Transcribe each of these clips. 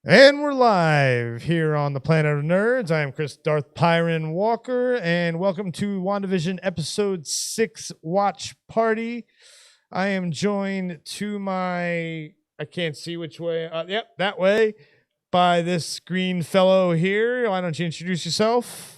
And we're live here on the Planet of Nerds. I am Darth Pyrin Walker, and welcome to WandaVision Episode 6 Watch Party. I am joined to my, I can't see which way, yep, that way, by this green fellow here. Why don't you introduce yourself?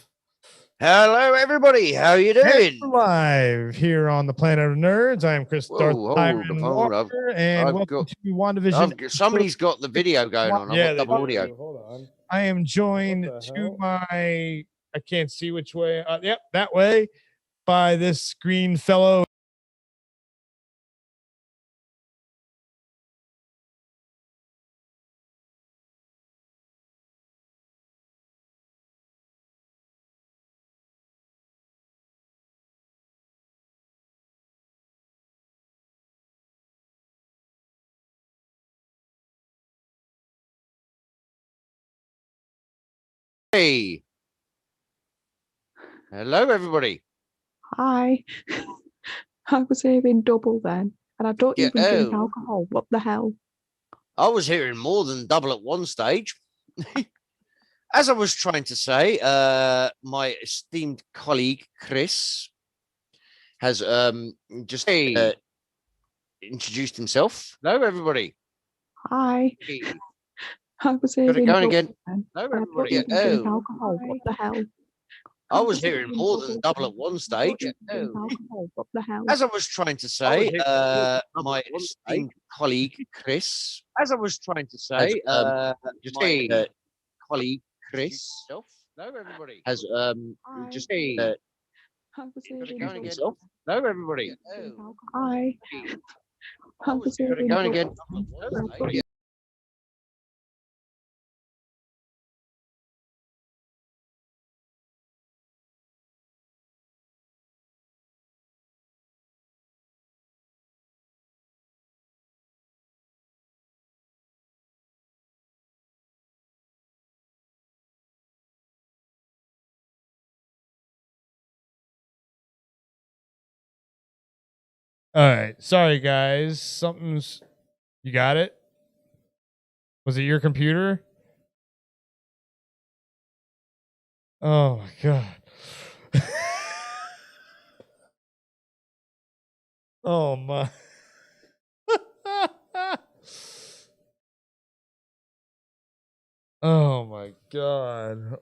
Hello, everybody. How you doing? We're live here on the Planet of Nerds. I am Darth Pyrin Walker, and welcome to WandaVision. Somebody's got the video going on. I've got double audio. Hold on. I am joined to my, I can't see which way, yep, that way, by this green fellow. Hey. Hello, everybody. Hi. I was hearing double then, and I don't even drink alcohol. What the hell? I was hearing more than double at one stage. As I was trying to say, my esteemed colleague, Chris, has just introduced himself. Hello, everybody. Hi. Hey. I was hearing going again. Hello, everybody. Drink alcohol. What the hell? I was hearing more than double at one stage. What the hell? As I was trying to say, my esteemed colleague Chris. As I was trying to say, just my colleague Chris. Hello, everybody. Has just going again. Hello, everybody. Hi. I was going again. All right. Sorry, guys. Something's... You got it? Was it your computer? Oh, my God. Oh, my... Oh, my God.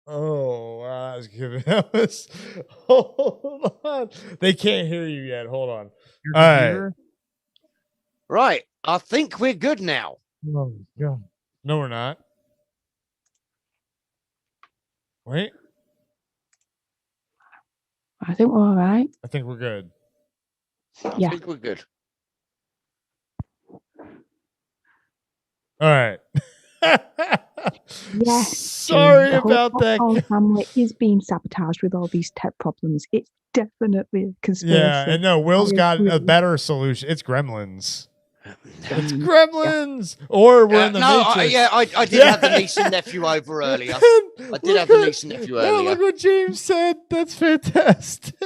Oh, wow, that was good. That was, hold on. They can't hear you yet. Hold on. All right. Right. I think we're good now. Oh, God. No, we're not. Wait. I think we're all right. I think we're good. Yeah. I think we're good. All right. Yes. Sorry about that. Our family is being sabotaged with all these tech problems. It's definitely a conspiracy. Yeah, and no, Will's got a better solution. It's Gremlins. It's Gremlins, or we're in the Matrix. I did have the niece and nephew over earlier. I did have the niece and nephew earlier. Look what James said. That's fantastic.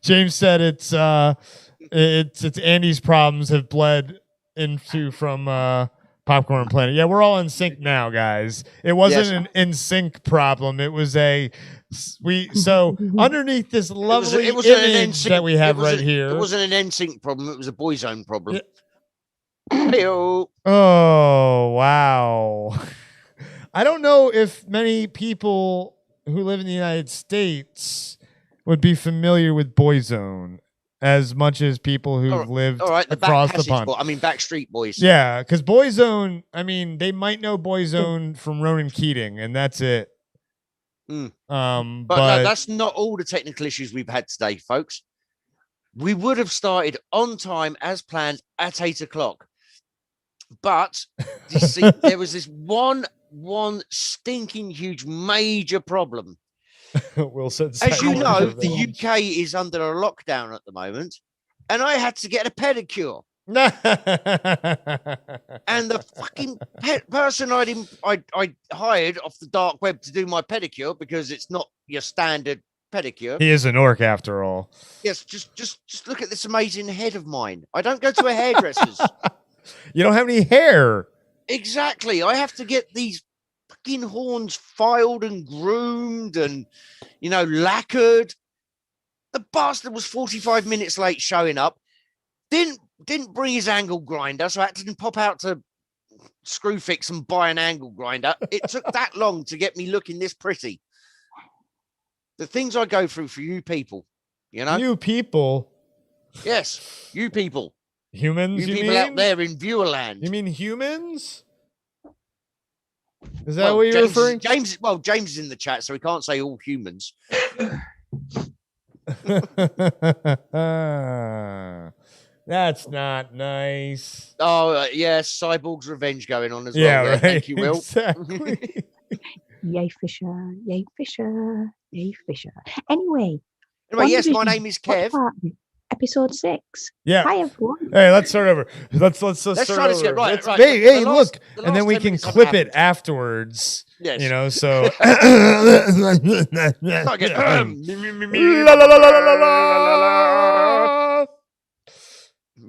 James said it's Andy's problems have bled into from Popcorn Planet. Yeah, we're all in sync now, guys. It wasn't an in sync problem. It was so underneath this lovely image that we have right here. It wasn't an NSYNC problem. It was a Boyzone problem. Yeah. Hey-o. Oh, wow. I don't know if many people who live in the United States would be familiar with Boyzone as much as people who've lived across the pond. Backstreet Boys. Yeah, because Boyzone, they might know Boyzone from Ronan Keating, and that's it. But no, that's not all the technical issues we've had today, folks. We would have started on time as planned at 8 o'clock. But you see, there was this one stinking huge major problem. Wilson, as you know, the UK is under a lockdown at the moment, and I had to get a pedicure. And the fucking person I hired off the dark web to do my pedicure, because it's not your standard pedicure. He is an orc after all. Yes, just look at this amazing head of mine. I don't go to a hairdresser's. You don't have any hair. Exactly. I have to get these fucking horns filed and groomed and, lacquered. The bastard was 45 minutes late showing up. Didn't bring his angle grinder, so I had to pop out to Screwfix and buy an angle grinder. It took that long to get me looking this pretty. The things I go through for you people, You people? Yes, you people. Humans, you people out there in Viewerland. You mean humans? Is that what you're referring to? James is in the chat, so he can't say all humans. That's not nice. Oh, yes, Cyborg's Revenge going on as well. Yeah, right. Thank you, Will. Exactly. Yay, Fisher. Yay, Fisher. Yay, Fisher. Anyway, yes, my name is Kev. Episode 6. Yeah. Hi, everyone. Hey, let's start over. Let's start try this again. Right. Hey, look. And then we can clip it afterwards. Yes. So.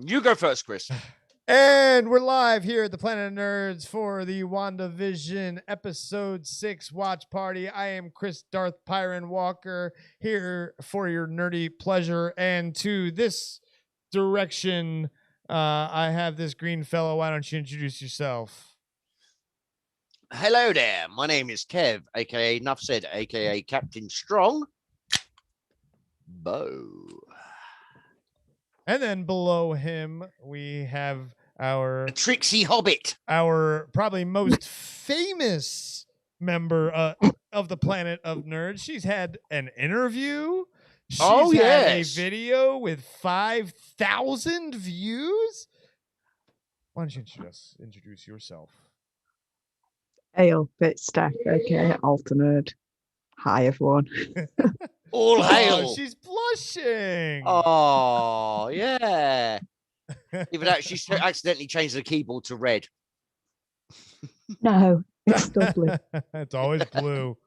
You go first, Chris. And we're live here at the Planet of Nerds for the WandaVision Episode 6 watch party. I am Chris Darth Pyrin Walker here for your nerdy pleasure. And to this direction, I have this green fellow. Why don't you introduce yourself? Hello there. My name is Kev, a.k.a. Nuff Said, a.k.a. Captain Strong. Bo. And then below him, we have our Trixie Hobbit, our probably most famous member of the Planet of Nerds. She's had an interview. She's had a video with 5,000 views. Why don't you introduce yourself? Hail, it's Stef, okay, alternate. Hi, everyone. All hail. Oh, she's blushing. Oh, yeah. Even though she accidentally changed the keyboard to red. No, it's still blue. It's always blue.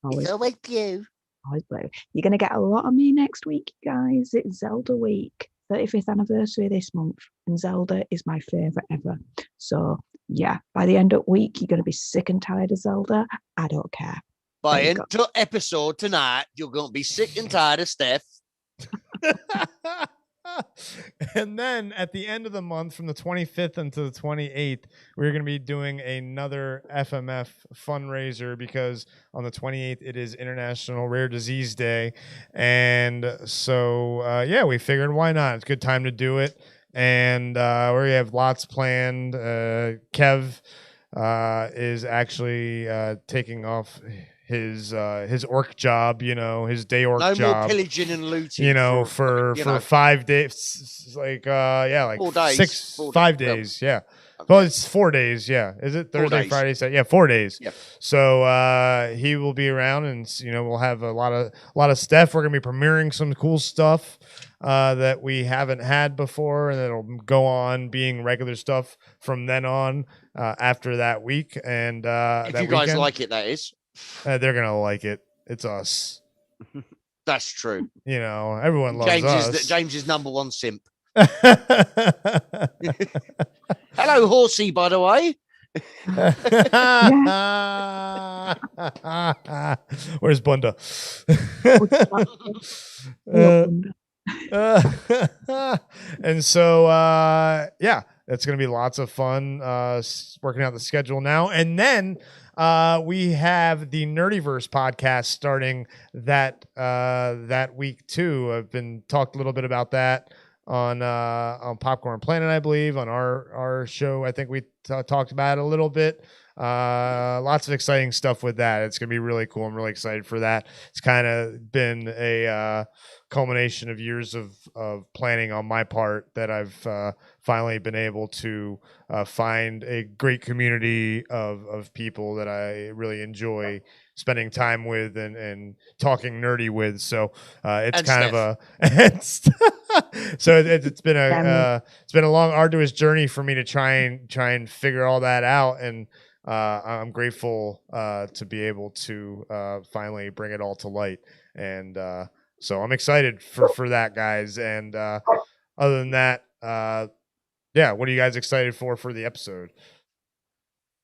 It's always blue. Always blue. You're going to get a lot of me next week, guys. It's Zelda week, 35th anniversary this month, and Zelda is my favourite ever. So, yeah, by the end of the week, you're going to be sick and tired of Zelda. I don't care. By end of episode tonight, you're going to be sick and tired of Stef. And then at the end of the month, from the 25th until the 28th, we're going to be doing another FMF fundraiser because on the 28th, it is International Rare Disease Day. And so, we figured why not? It's a good time to do it. And we have lots planned. Kev is actually taking off his orc job, his day orc job. No more pillaging and looting. For 5 days, like 4 days. 5 days, yeah. Well, it's 4 days, yeah. Is it Thursday, Friday, Saturday? Yeah, 4 days. Yep. So he will be around, and we'll have a lot of stuff. We're gonna be premiering some cool stuff that we haven't had before, and it'll go on being regular stuff from then on after that week. And if you guys like it, that is. They're gonna like it. It's us. That's true. Everyone loves us. James is number one simp. Hello, horsey, by the way. Where's Bunda? And so, it's going to be lots of fun working out the schedule now. And then we have the Nerdiverse podcast starting that week too. I've been talked a little bit about that on Popcorn Planet, I believe, on our show. I think we talked about it a little bit. Lots of exciting stuff with that. It's going to be really cool. I'm really excited for that. It's kind of been a culmination of years of planning on my part that I've finally been able to find a great community of people that I really enjoy spending time with and talking nerdy with. So it's and kind Stef. It's been a long, arduous journey for me to try and figure all that out. And I'm grateful to be able to finally bring it all to light. And so I'm excited for that, guys. And other than that, yeah, what are you guys excited for the episode?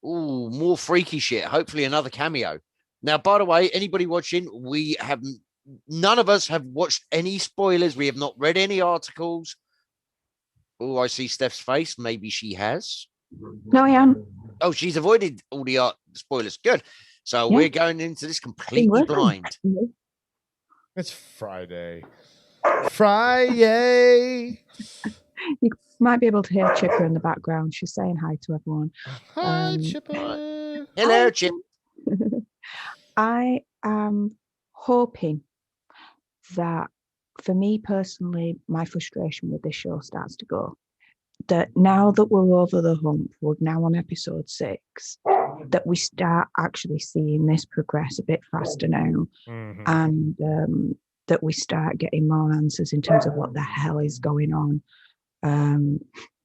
Ooh, more freaky shit. Hopefully another cameo. Now, by the way, anybody watching, none of us have watched any spoilers. We have not read any articles. Oh, I see Stef's face. Maybe she has. No, I am. Oh, she's avoided all the spoilers. Good. So we're going into this completely blind. It's Friday. Friday. You might be able to hear Chipper in the background. She's saying hi to everyone. Hi, Chipper. Hello, Chip. I am hoping that, for me personally, my frustration with this show starts to go. That now that we're over the hump, we're now on episode 6, that we start actually seeing this progress a bit faster now, and that we start getting more answers in terms of what the hell is going on.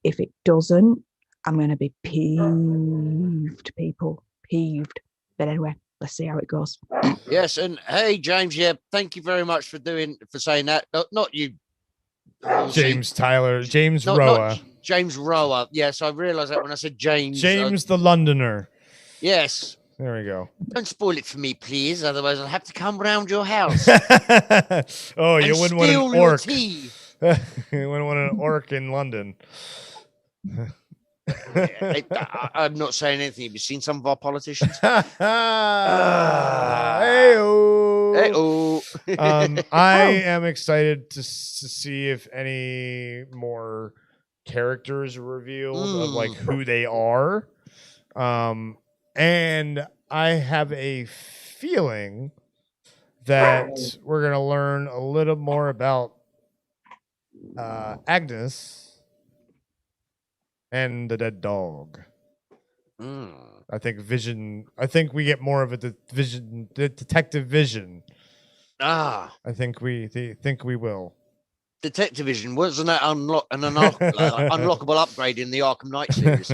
If it doesn't, I'm going to be peeved, people. Peeved. But anyway, let's see how it goes. Yes, and hey, James, yeah, thank you very much for saying that. Not you. James Roa. James Roa. Yes, I realised that when I said James. James the Londoner. Yes. There we go. Don't spoil it for me, please. Otherwise, I'll have to come round your house. Oh, you wouldn't want an orc. Tea. You wouldn't want an orc in London. I'm not saying anything. Have you seen some of our politicians? Hey-o. I am excited to see if any more characters are revealed of like who they are. And I have a feeling that we're going to learn a little more about Agnes and the dead dog. I think we get more of a detective vision. I think we will. Detective Vision, wasn't that an unlockable upgrade in the Arkham Knight series?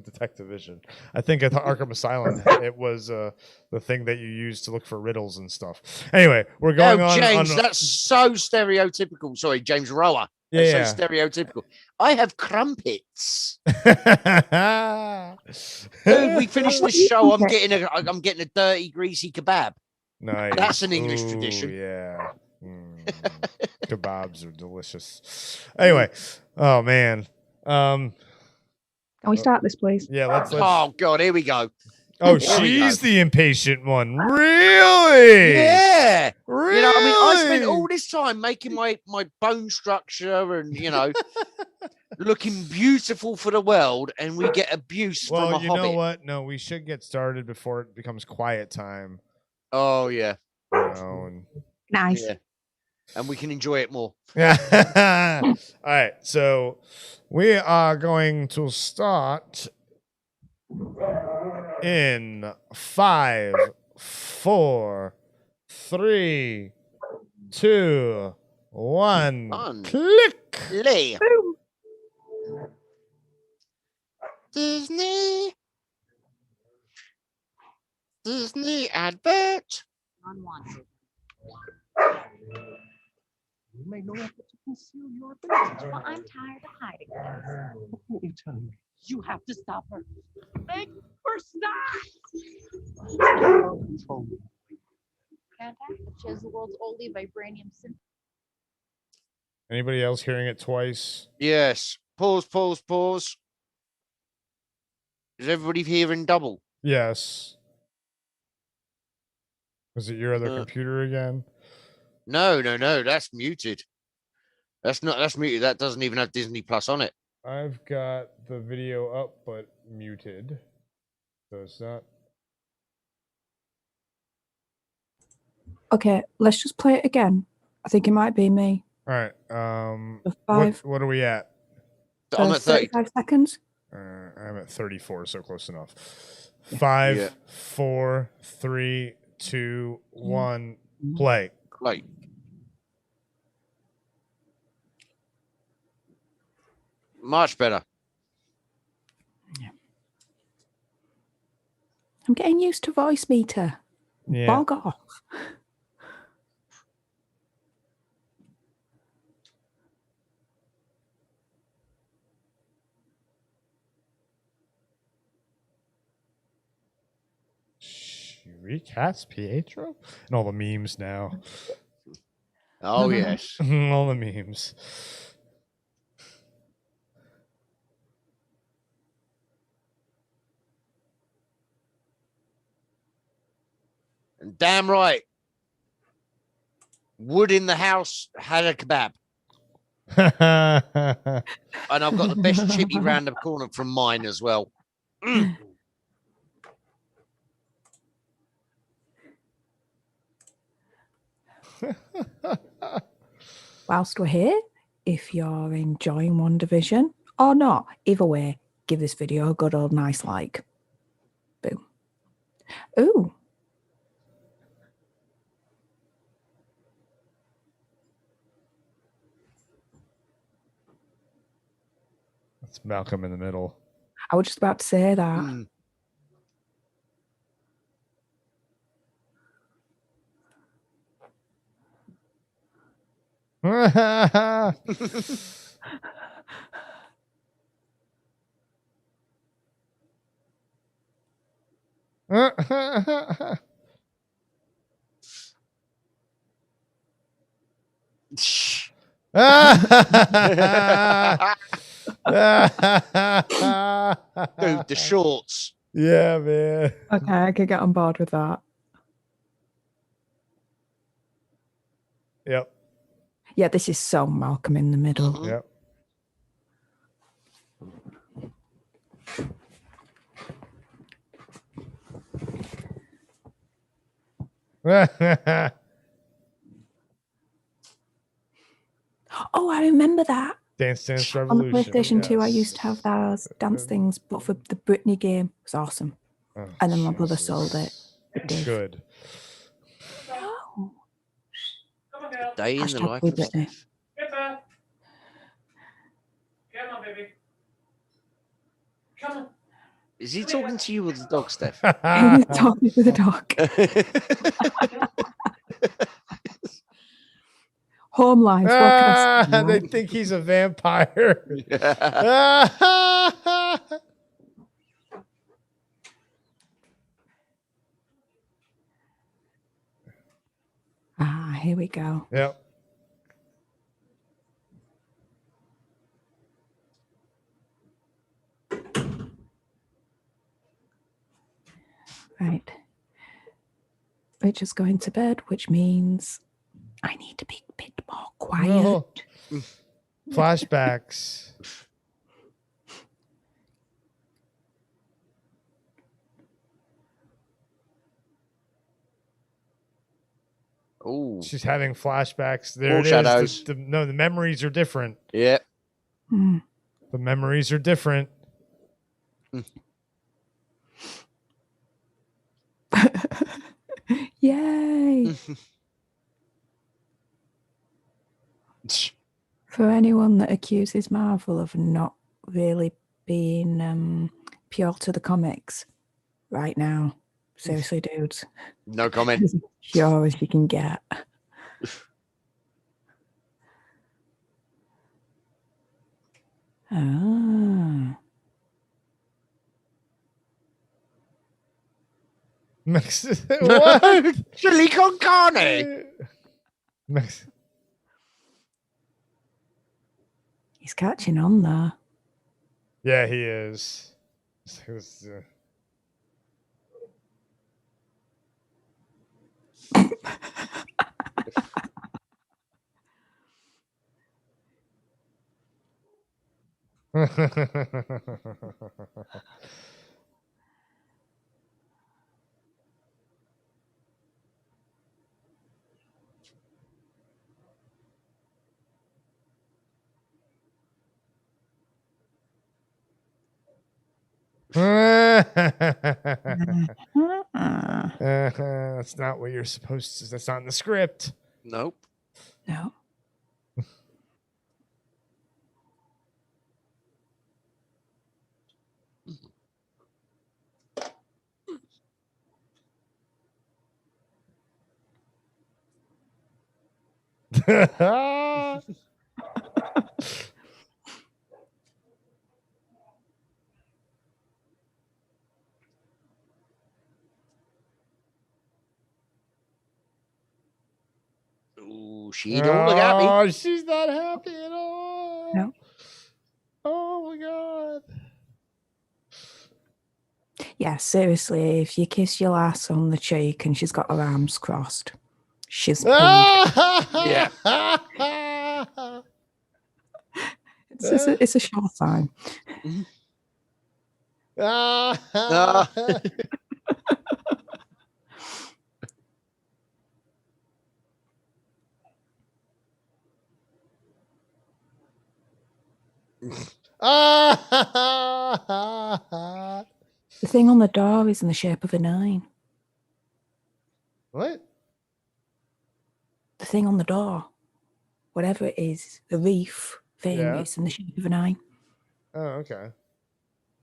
Detective Vision. I think at Arkham Asylum, it was the thing that you use to look for riddles and stuff. Anyway, we're going on. James, that's so stereotypical. Sorry, James Roa. That's so stereotypical. I have crumpets. Dude, we finished this show. I'm getting a dirty, greasy kebab. Nice. That's an English tradition. Yeah. Kebabs are delicious. Anyway, oh man. Can we start this, please? Yeah, let's. Oh God, here we go. Oh, she's the impatient one. Really? Yeah. Really? You know, I mean, I spent all this time making my bone structure and, looking beautiful for the world, and we get abuse from a hobbit. Well, you know what? No, we should get started before it becomes quiet time. Oh, yeah. Nice. Yeah. And we can enjoy it more. Yeah. All right. So we are going to start in 5, 4, 3, 2, 1. Click. Play. Disney advert. Unwanted. You made no effort to conceal your abilities. Well, I'm tired of hiding things. What are you telling me? You have to stop her. Make her stop! Control. Can't act. She has the world's only vibranium synth. Anybody else hearing it twice? Yes. Pause. Is everybody hearing double? Yes. Was it your other computer again? No. That's muted. That's muted. That doesn't even have Disney Plus on it. I've got the video up, but muted. So it's not. Okay, let's just play it again. I think it might be me. All right. 5. What are we at? I'm at 35 seconds. I'm at 34, so close enough. 5, 4, 3, 2, 1. Play. Much better. Yeah. I'm getting used to voice meter. Yeah. Bog off. recast Pietro and all the memes now. Oh, yes. All the memes. And damn right. Wood in the house had a kebab. And I've got the best chippy round the corner from mine as well. Whilst we're here, if you're enjoying WandaVision or not, either way, give this video a good old nice like. Boom. Ooh. That's Malcolm in the middle. I was just about to say that. Dude, the shorts. Yeah, man. Okay, I could get on board with that. Yep. Yeah, this is so Malcolm in the middle. Yep. Oh, I remember that. Dance Revolution. On the PlayStation 2, I yes. used to have those dance things, but for the Britney game, it was awesome. Oh, And then my brother Jesus. sold it. Good. Oh. Day in the Hashtag life free of Britney. Stef. Come on, baby. Come on. Is he talking to you or the dog, Steph? He was talking to the dog. Home life. What can I They say? think he's a vampire. Here we go. Yep. Right. Rich is going to bed, which means I need to be a bit more quiet. No. Flashbacks. Oh, She's having flashbacks. There it Foreshadows. is. No, the memories are different. yeah. Hmm. The memories are different. Yay! For anyone that accuses Marvel of not really being pure to the comics right now, seriously, dudes, No comment. as pure as you can get. Ah. What? Chili con carne. He's catching on there. Yeah, he is. That's not what you're supposed to. That's not in the script. Nope. No. she don't look happy. Oh, she's not happy at all. No. Oh my god. Yeah, seriously, if you kiss your lass on the cheek and she's got her arms crossed, she's peeved. Yeah. It's a sure sign. The thing on the door is in the shape of a 9. What? The thing on the door, whatever it is, the reef thing, Yeah. it's in the shape of a 9. Oh, okay.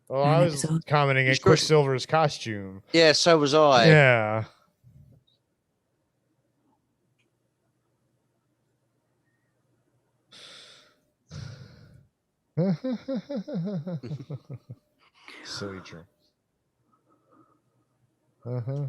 Well, 9 I was episodes. commenting at Quicksilver's costume. Yeah, so was I. Yeah. Silly true. Uh-huh.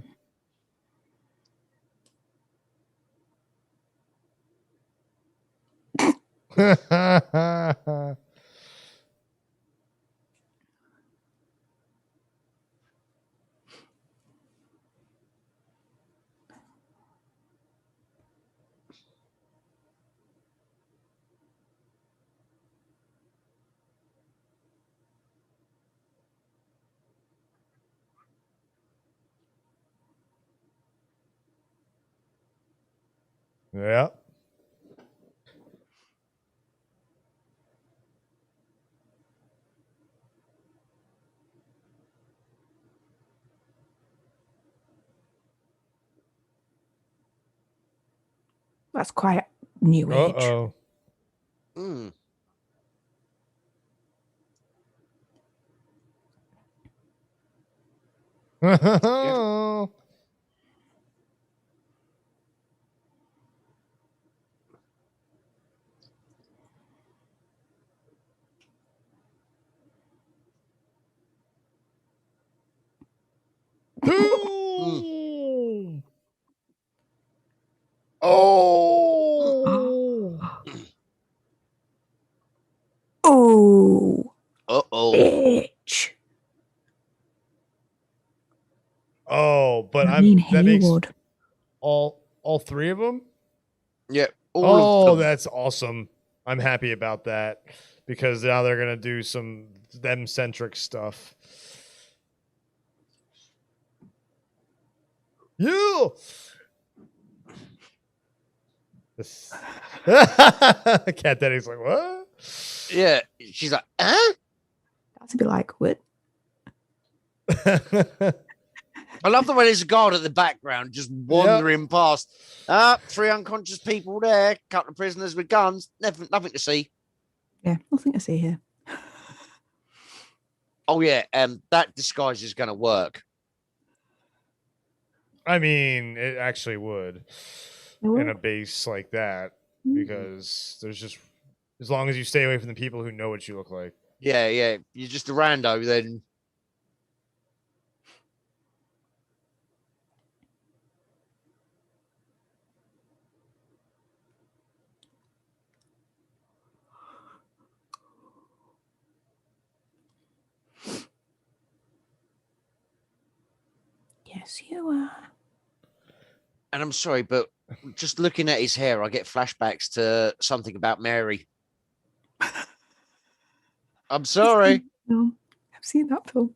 Yeah. That's quite new age. Uh-oh. Mm. Boom! Oh! Oh, Uh-oh. bitch. Oh, but I mean, that makes Haywood. all 3 of them? Yeah. All of them. That's awesome. I'm happy about that because now they're gonna do some them-centric stuff. You. Cat Daddy's like, what? Yeah. She's like, huh? That's a bit like, what? I love the way there's a guard at the background just wandering past. 3 unconscious people there, couple of prisoners with guns. Nothing to see. Yeah, nothing to see here. Oh yeah, that disguise is going to work. I mean, it actually would in a base like that because there's just as long as you stay away from the people who know what you look like. Yeah, yeah. You're just a rando, then. Yes, you are. And I'm sorry, but just looking at his hair, I get flashbacks to something about Mary. I'm sorry. No, I've seen that film.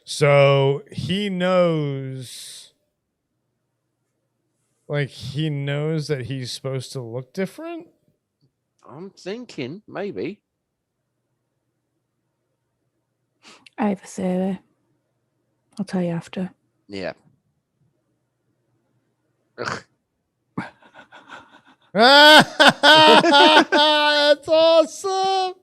So he knows, like, he knows that he's supposed to look different? I'm thinking, maybe. I have a theory. I'll tell you after. Yeah. Ugh. That's awesome.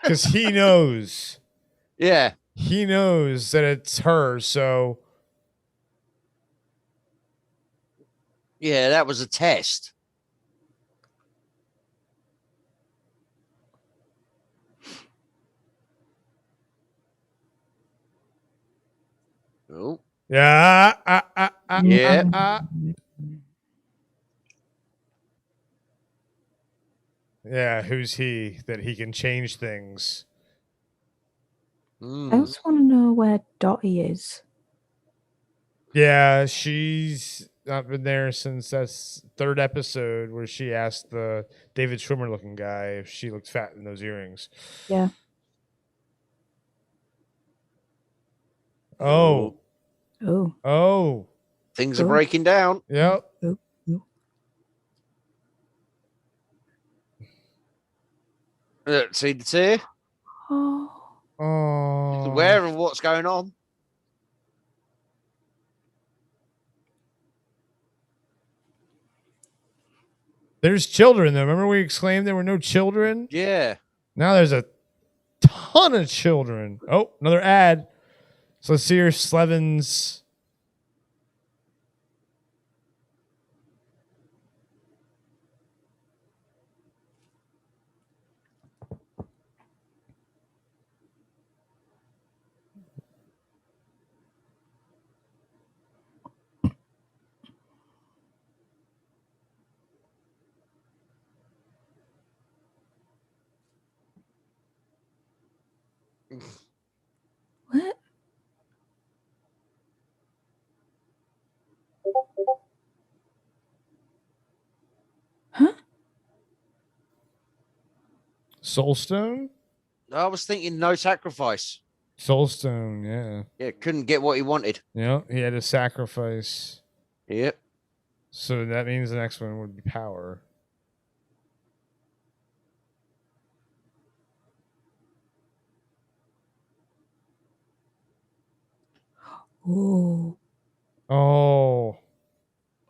Because he knows. Yeah. He knows that it's her, so. Yeah, that was a test. Oh. Yeah. Yeah. Yeah, who's he that he can change things? I also want to know where Dottie is. Yeah, she's not been there since that third episode where she asked the David Schwimmer looking guy if she looked fat in those earrings. Yeah. Oh. Oh. Oh. Things are breaking down. Yep. Oh. See the tear? Oh. She's aware of what's going on. There's children, though. Remember we exclaimed there were no children? Yeah. Now there's a ton of children. Oh, another ad. So let's see your Slevins. What? Huh? Soulstone? I was thinking no sacrifice. Soulstone, yeah. Yeah, couldn't get what he wanted. Yeah, he had to sacrifice. Yep. So that means the next one would be power. Oh. Oh.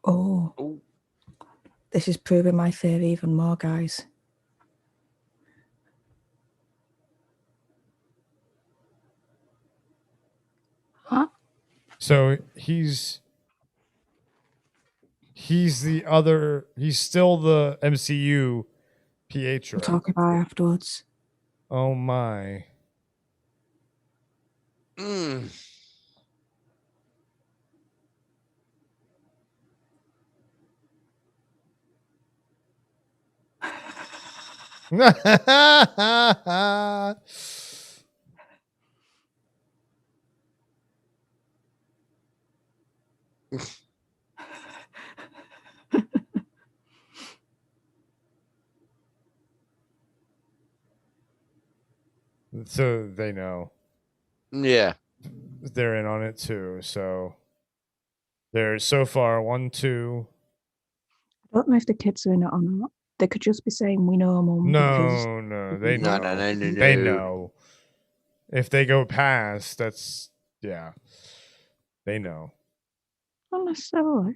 Oh. Ooh. This is proving my theory even more, guys. Huh? So he's still the MCU Pietro. We'll talk about it afterwards. Oh my. So they know. Yeah. They're in on it too. So there's so far 1, 2. I don't know if the kids are in it or not. They could just be saying we know, Mum. No, they know. No. They know. If they go past, that's they know. Not necessarily.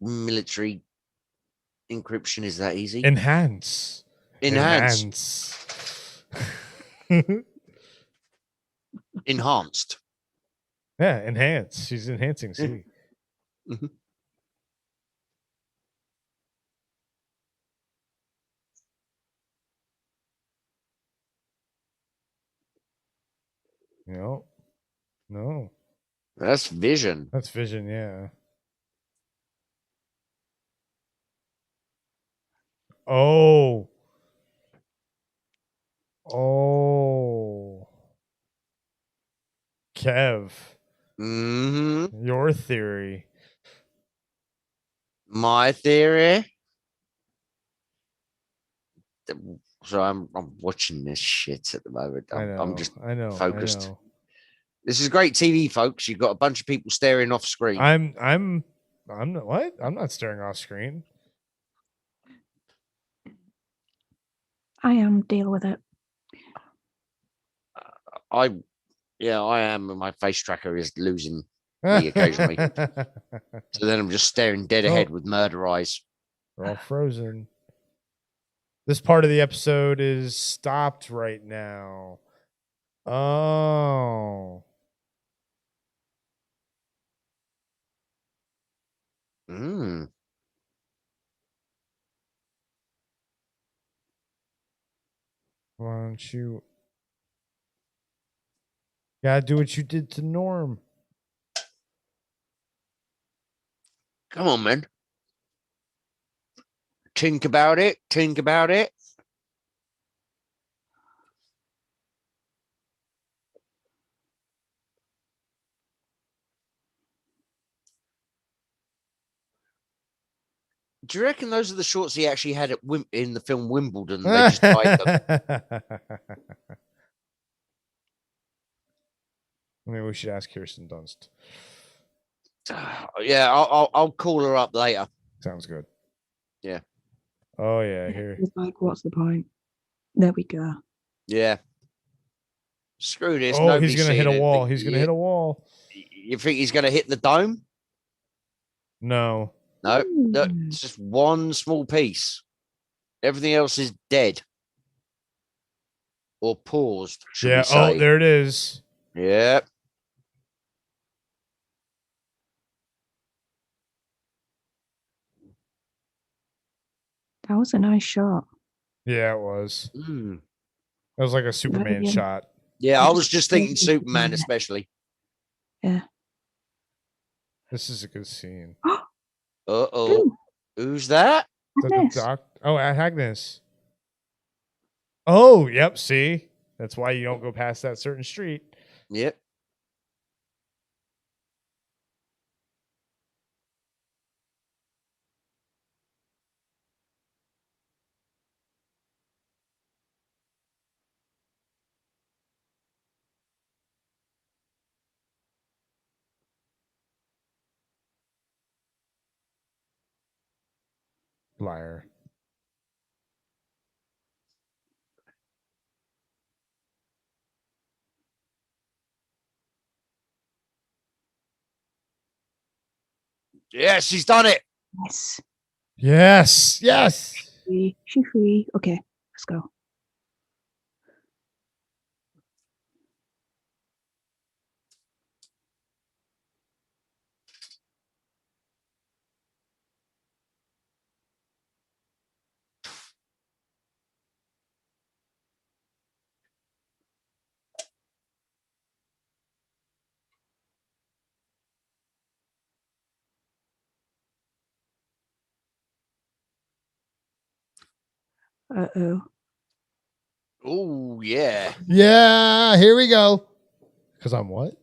Military encryption is that easy? Enhance. Enhanced. Yeah, enhance. She's enhancing. See. Mm-hmm. No. That's Vision. That's Vision, yeah. Oh. Kev. Mm-hmm. Your theory. My theory. So I'm watching this shit at the moment. I'm just focused. This is great TV, folks. You've got a bunch of people staring off screen. I'm not what? I'm not staring off screen. I am. Deal with it. I am. And my face tracker is losing me occasionally. So then I'm just staring dead ahead with murder eyes. We're all frozen. This part of the episode is stopped right now. Oh. Mm. Why don't you? Gotta do what you did to Norm. Come on, man. Think about it. Think about it. Do you reckon those are the shorts he actually had in the film Wimbledon? They just dyed them. Maybe we should ask Kirsten Dunst. Yeah, I'll call her up later. Sounds good. Yeah. Oh yeah, here. It's like, what's the point? There we go. Yeah. Screw this. Oh, he's gonna hit a seeing wall. anything. He's gonna hit a wall. You think he's gonna hit the dome? No. No, it's just one small piece. Everything else is dead or paused. Yeah. We say. Oh, there it is. Yep. That was a nice shot. Yeah, it was. Mm. That was like a Superman shot. Yeah, I was just thinking Superman, especially. Yeah. This is a good scene. Uh-oh. Who's that? Oh, Agnes. Oh, yep. See, that's why you don't go past that certain street. Yep. Liar. Yes, she's done it. Yes. Yes. Yes. She's free. Okay, let's go. Uh-oh. Oh, yeah. Yeah, here we go. Because I'm what?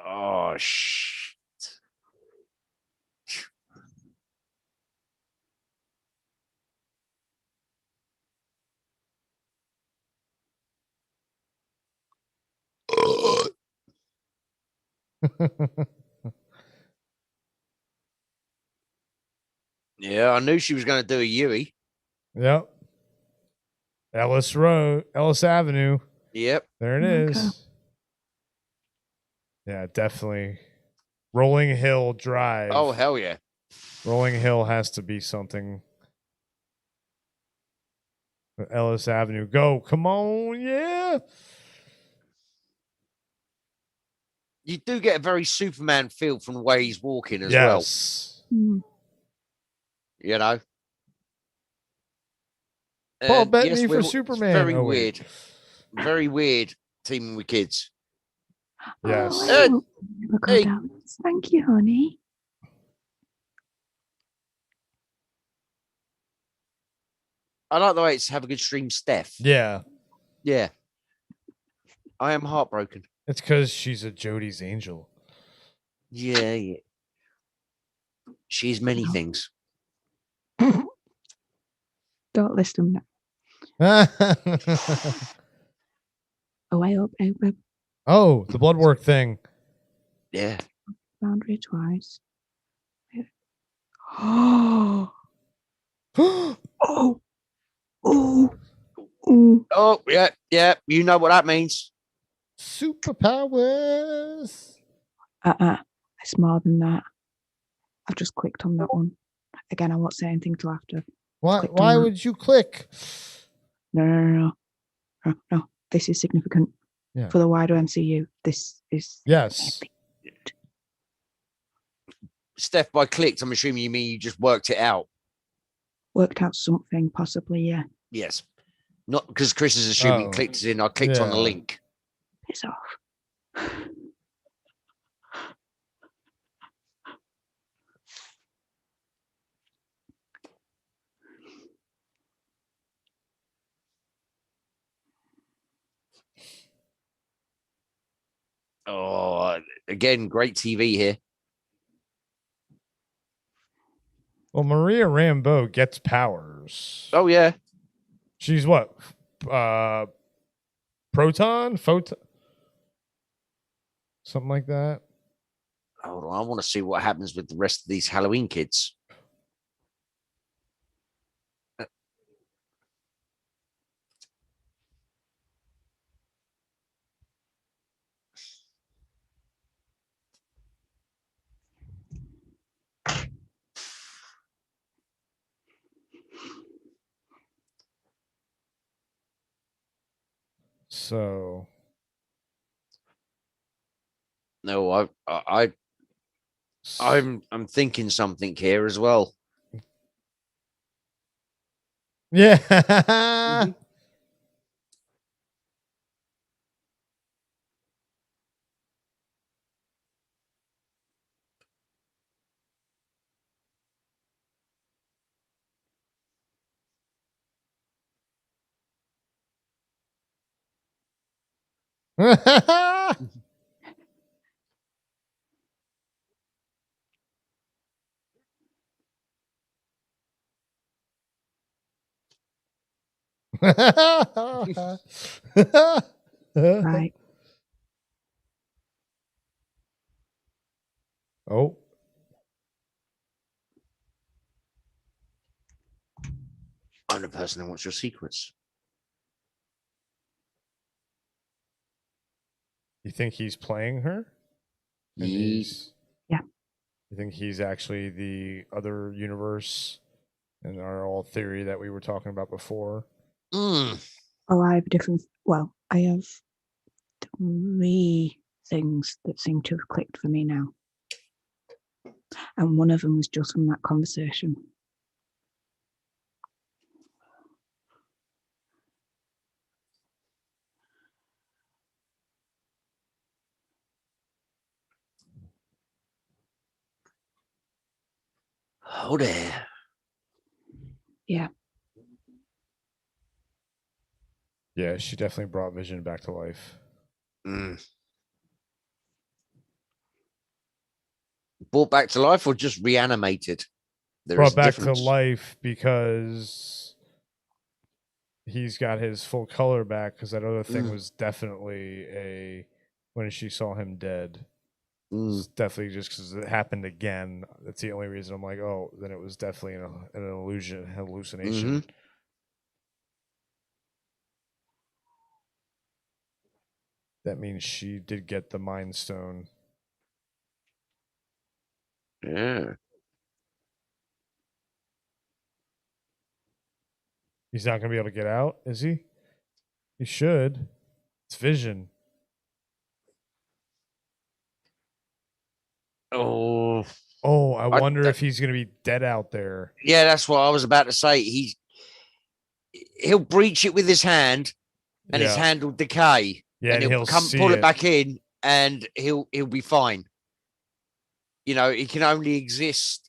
Oh, shit. Yeah, I knew she was going to do a Yui. Yep. Ellis Avenue. Yep. There it is. Yeah, definitely. Rolling Hill Drive. Oh, hell yeah. Rolling Hill has to be something. Ellis Avenue. Go. Come on. Yeah. You do get a very Superman feel from the way he's walking as well. Mm. You know? Paul Bettany for Superman. Very weird. Very weird teaming with kids. Yes. Oh, hey. Thank you, honey. I like the way it's have a good stream, Stef. Yeah. Yeah. I am heartbroken. It's because she's a Jody's angel. Yeah, yeah. She's many things. Don't list them now. Oh, I hope. Oh, the blood work thing. Yeah. Boundary twice. Oh, oh, oh, oh. Oh, yeah. You know what that means. Superpowers. It's more than that. I've just clicked on that one. Again, I won't say anything till after. Why would you click? No. This is significant for the wider MCU. This is yes. Steph, by clicked, I'm assuming you mean you just worked it out. Worked out something, possibly, yeah. Yes. Not because Chris is assuming clicked as in I clicked on the link. Piss off. Oh, again, great TV here. Well, Maria Rambeau gets powers. Oh, yeah. She's what? Photon? Something like that. Hold on. I want to see what happens with the rest of these Halloween kids. So no, I'm thinking something here as well. Yeah. Right. Oh. I'm the person who wants your secrets. You think he's playing her? Yeah. You think he's actually the other universe in our old theory that we were talking about before? Mm. Oh, I have I have 3 things that seem to have clicked for me now. And one of them was just from that conversation. Oh, there. Yeah. Yeah, she definitely brought Vision back to life. Mm. Brought back to life or just reanimated? Brought back to life because he's got his full color back, because that other thing was definitely when she saw him dead. It's definitely just because it happened again. That's the only reason I'm like, oh, then it was definitely an hallucination. That means she did get the Mind Stone. Yeah. He's not going to be able to get out, is he? He should. It's Vision. Oh, I wonder if he's going to be dead out there. Yeah, that's what I was about to say. He'll breach it with his hand, and his hand will decay. Yeah, and he'll pull it back in, and he'll be fine. You know, he can only exist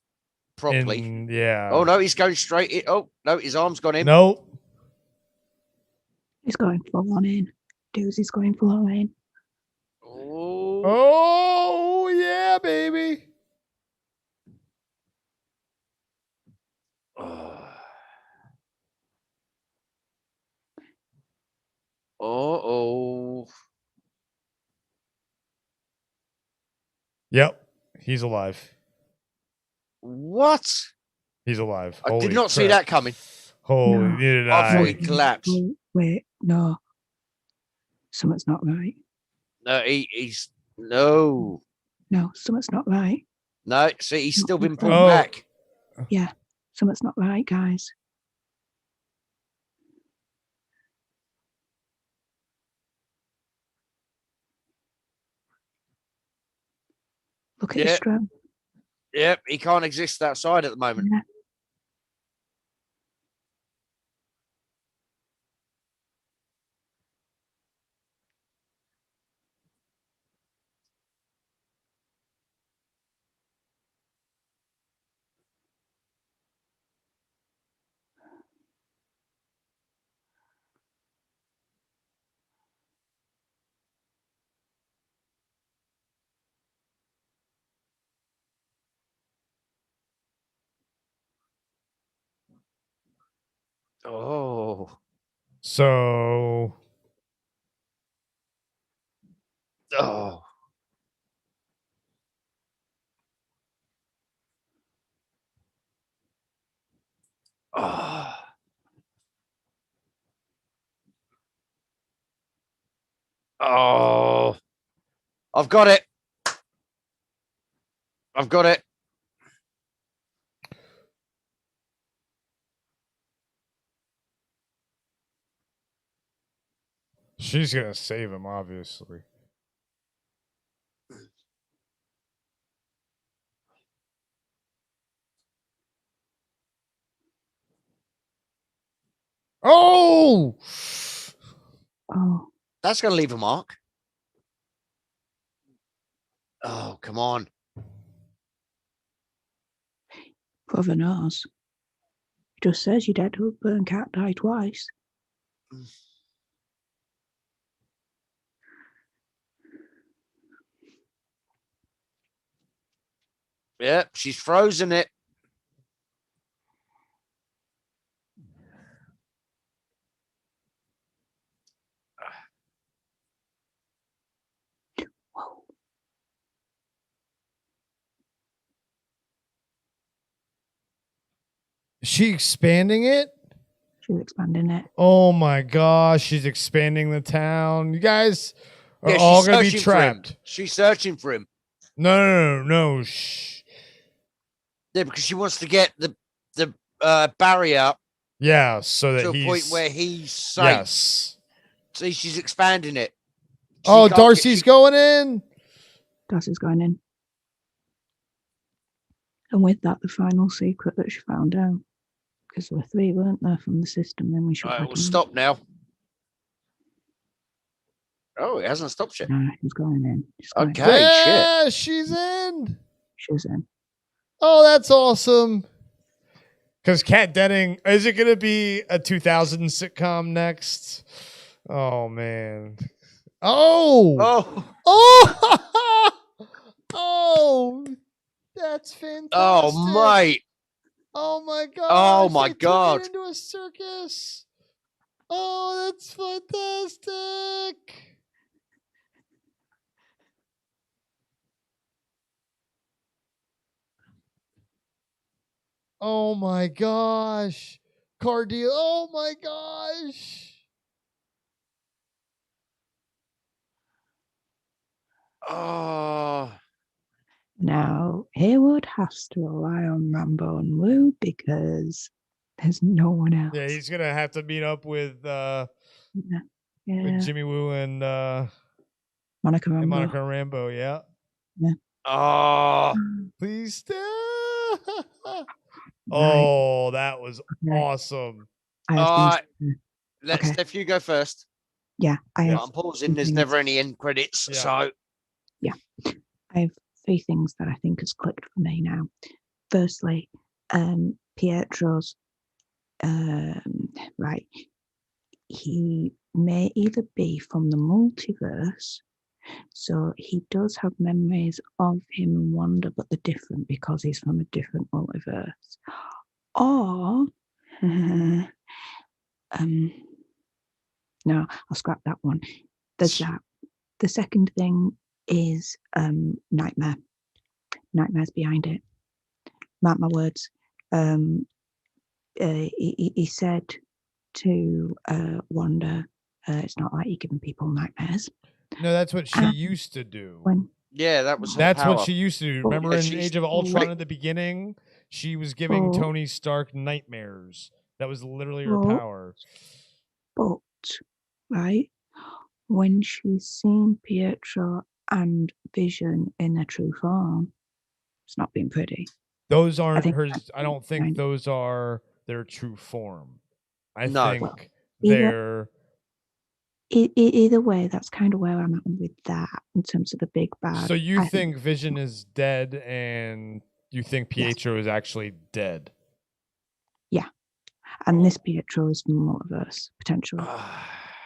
properly. Oh no, he's going straight in. Oh no, his arm's gone in. Nope. He's going full on in. Doozy's going full on in. Oh yeah, baby. Oh. He's alive. What? He's alive. I did not see that coming. Holy, No. neither did I thought he I. collapsed. Wait, no. Something's not right. No, he's no. No, something's not right. No, see, he's still been pulled Oh. back. Yeah, something's not right, guys. Look at his stroke. Yep, he can't exist outside at the moment. Yeah. Oh. So. Oh. Oh. Oh. I've got it. I've got it. She's going to save him, obviously. Oh! Oh. That's going to leave a mark. Oh, come on. Brother knows. He just says your dead husband can't die twice. Yep, she's frozen it. Whoa. Is she expanding it? She's expanding it. Oh my gosh, she's expanding the town. You guys are all going to be trapped. She's searching for him. No. Yeah, because she wants to get the barrier. Yeah, so that to he's a point where he's safe. Yes. See, she's expanding it. Oh, Darcy's going in. Darcy's going in. And with that, the final secret that she found out. Because there were 3, weren't there, from the system? Then we should. Right, we'll stop now. Oh, it hasn't stopped yet. No, she's going in. Okay, yeah, shit. She's in. She's in. Oh, that's awesome. Because Kat Denning, is it going to be a 2000 sitcom next? Oh, man. Oh. Oh, that's fantastic. Oh, mate. Oh, my God. Oh, my God. Into a circus. Oh, that's fantastic. Oh my gosh. Car deal. Oh my gosh. Oh. Now, Haywood has to rely on Rambo and Lou because there's no one else. Yeah, he's going to have to meet up with Jimmy Woo and Monica Rambo. Yeah. Oh. Please stay. Oh, that was awesome. Let Steph, you go first. Yeah, I'm pausing. There's never any end credits. Yeah. So, yeah, I have 3 things that I think has clicked for me now. Firstly, Pietro's right. He may either be from the multiverse, so he does have memories of him and Wanda, but they're different because he's from a different multiverse. Or, no, I'll scrap that one. There's that. The second thing is Nightmare, nightmares behind it. Mark my words. He said to Wanda, it's not like you're giving people nightmares. No, that's what she used to do. That was her That's power. what she used to do. Remember in Age of Ultron at the beginning, she was giving Tony Stark nightmares. That was literally her power. But right when she's seen Pietro and Vision in their true form, it's not been pretty. Those aren't hers. I don't think those are their true form. I think they're. Either way, that's kind of where I'm at with that in terms of the big bad. So you think Vision is dead, and you think Pietro is actually dead? Yeah, and this Pietro is from the multiverse potentially.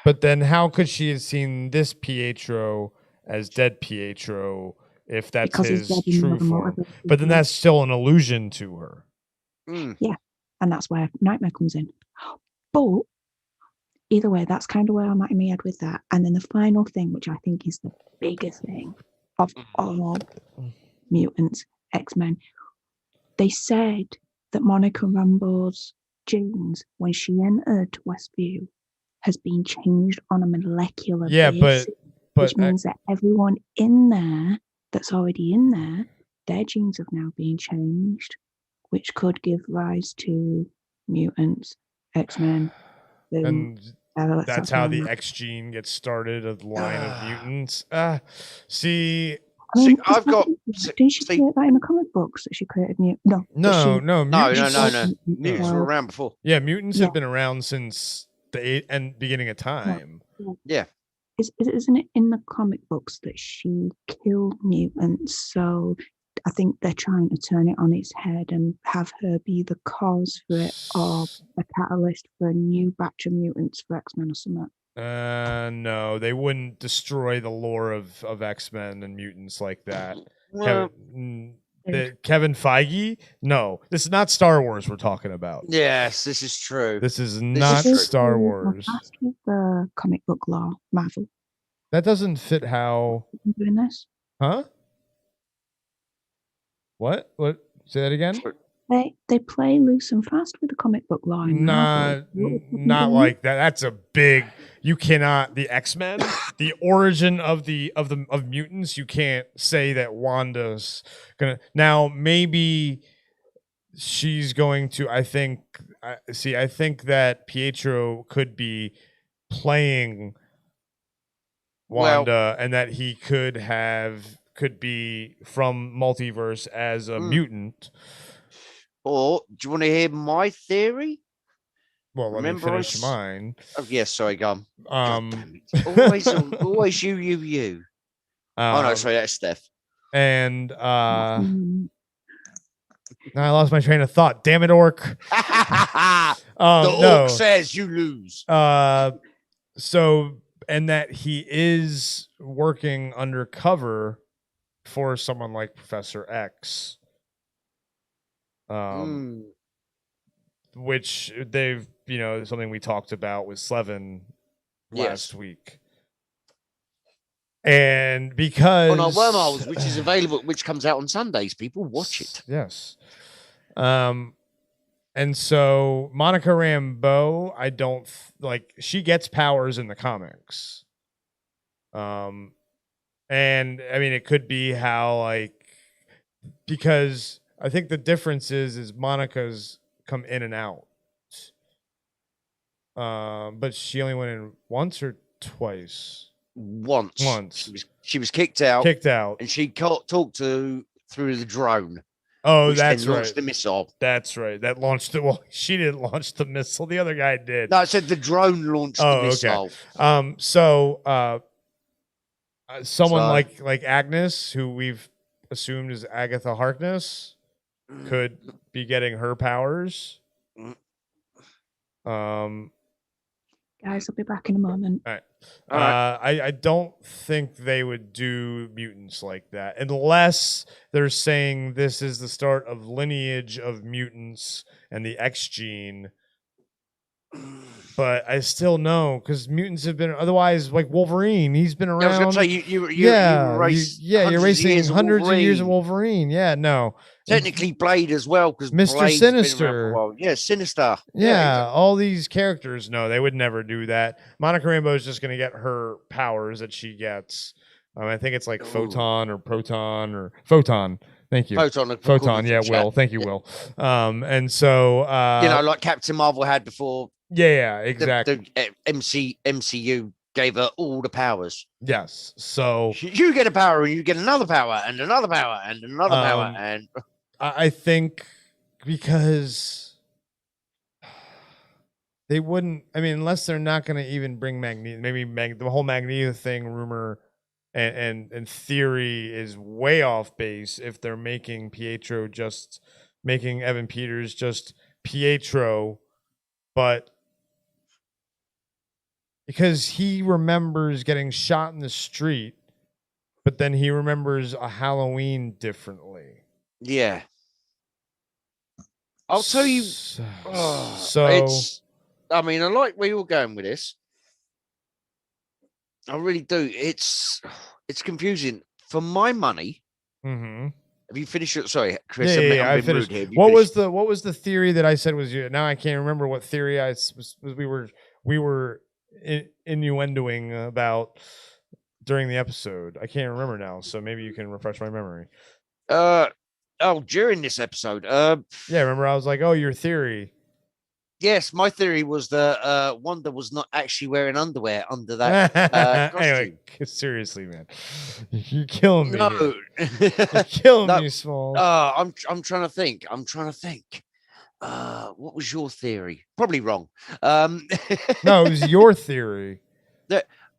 But then, how could she have seen this Pietro as dead Pietro if that's his true form? But then that's still an illusion to her. Yeah, and that's where Nightmare comes in. But either way, that's kind of where I'm at in my head with that. And then the final thing, which I think is the biggest thing of all mutants, X-Men, they said that Monica Rambeau's genes, when she entered Westview, has been changed on a molecular basis, which means that everyone in there that's already in there, their genes have now been changed, which could give rise to mutants, X-Men. And that's how the X gene gets started, a line of mutants. See, I've got. Didn't she create that in the comic books that she created mutants? No. Mutants were around before. Yeah, mutants have been around since the beginning of time. Yeah. Isn't it in the comic books that she killed mutants? So I think they're trying to turn it on its head and have her be the cause for it, or a catalyst for a new batch of mutants for X-Men or something. No, they wouldn't destroy the lore of X-Men and mutants like that. Kevin Feige? No, this is not Star Wars we're talking about. Yes, this is true. This is not Star Wars. The comic book law, Marvel. That doesn't fit how. I'm doing this. Huh? What? Say that again? They play loose and fast with the comic book law. Not like that. That's a big. You cannot. The X-Men, the origin of mutants. You can't say that Wanda's gonna. Now maybe she's going to. I think that Pietro could be playing Wanda, and that he could be from multiverse as a mutant. Or do you want to hear my theory? Well, let me finish mine. Oh, yes, sorry, go on. Always you. Oh no, sorry, that's Stef. And now I lost my train of thought. Damn it, Orc. The Orc says you lose. So, and that he is working undercover for someone like Professor X. Which they've, something we talked about with Slevin last week. And because on our Wormholes, which is available, which comes out on Sundays, people watch it. Yes. And so Monica Rambeau, I don't she gets powers in the comics. And I mean, it could be how because I think the difference is Monica's come in and out. But she only went in once or twice? Once. She was kicked out. And she talked through the drone. Oh, that's right. Launched the missile. That's right. That launched it. Well, she didn't launch the missile. The other guy did. No, I said the drone launched the missile. Okay. Someone like Agnes, who we've assumed is Agatha Harkness, could be getting her powers. Guys, I'll be back in a moment. All right. I don't think they would do mutants like that unless they're saying this is the start of lineage of mutants and the X gene but I still know because mutants have been otherwise like Wolverine. He's been around. I was going to say you you're racing hundreds of years of Wolverine. Yeah, no, technically Blade as well because Mr. Sinister. Yeah, Sinister. Yeah, all these characters. No, they would never do that. Monica Rambeau is just going to get her powers that she gets. I think it's like photon or proton or photon. Thank you. Photon. Yeah, Will. Thank you, Will. And so like Captain Marvel had before. Yeah, exactly. The MCU gave her all the powers. Yes. So you get a power and you get another power and another power and another power. And I think because they wouldn't, unless they're not going to even bring Magneto, maybe the whole Magneto thing rumor and theory is way off base if they're making Evan Peters just Pietro, but because he remembers getting shot in the street, but then he remembers a Halloween differently. Yeah. I'll tell you. I like where you're going with this. I really do. It's confusing. For my money, have you finished it? Sorry, Chris. Yeah, I finished. What was the theory that I said was you? Now I can't remember what theory we were innuendoing about during the episode. I can't remember now, so maybe you can refresh my memory. During this episode. Yeah, remember I was like, your theory. Yes, my theory was that Wanda was not actually wearing underwear under that costume. Anyway, seriously, man, you're killing me. No, you're killing me, Small. I'm trying to think. What was your theory? Probably wrong. No, it was your theory.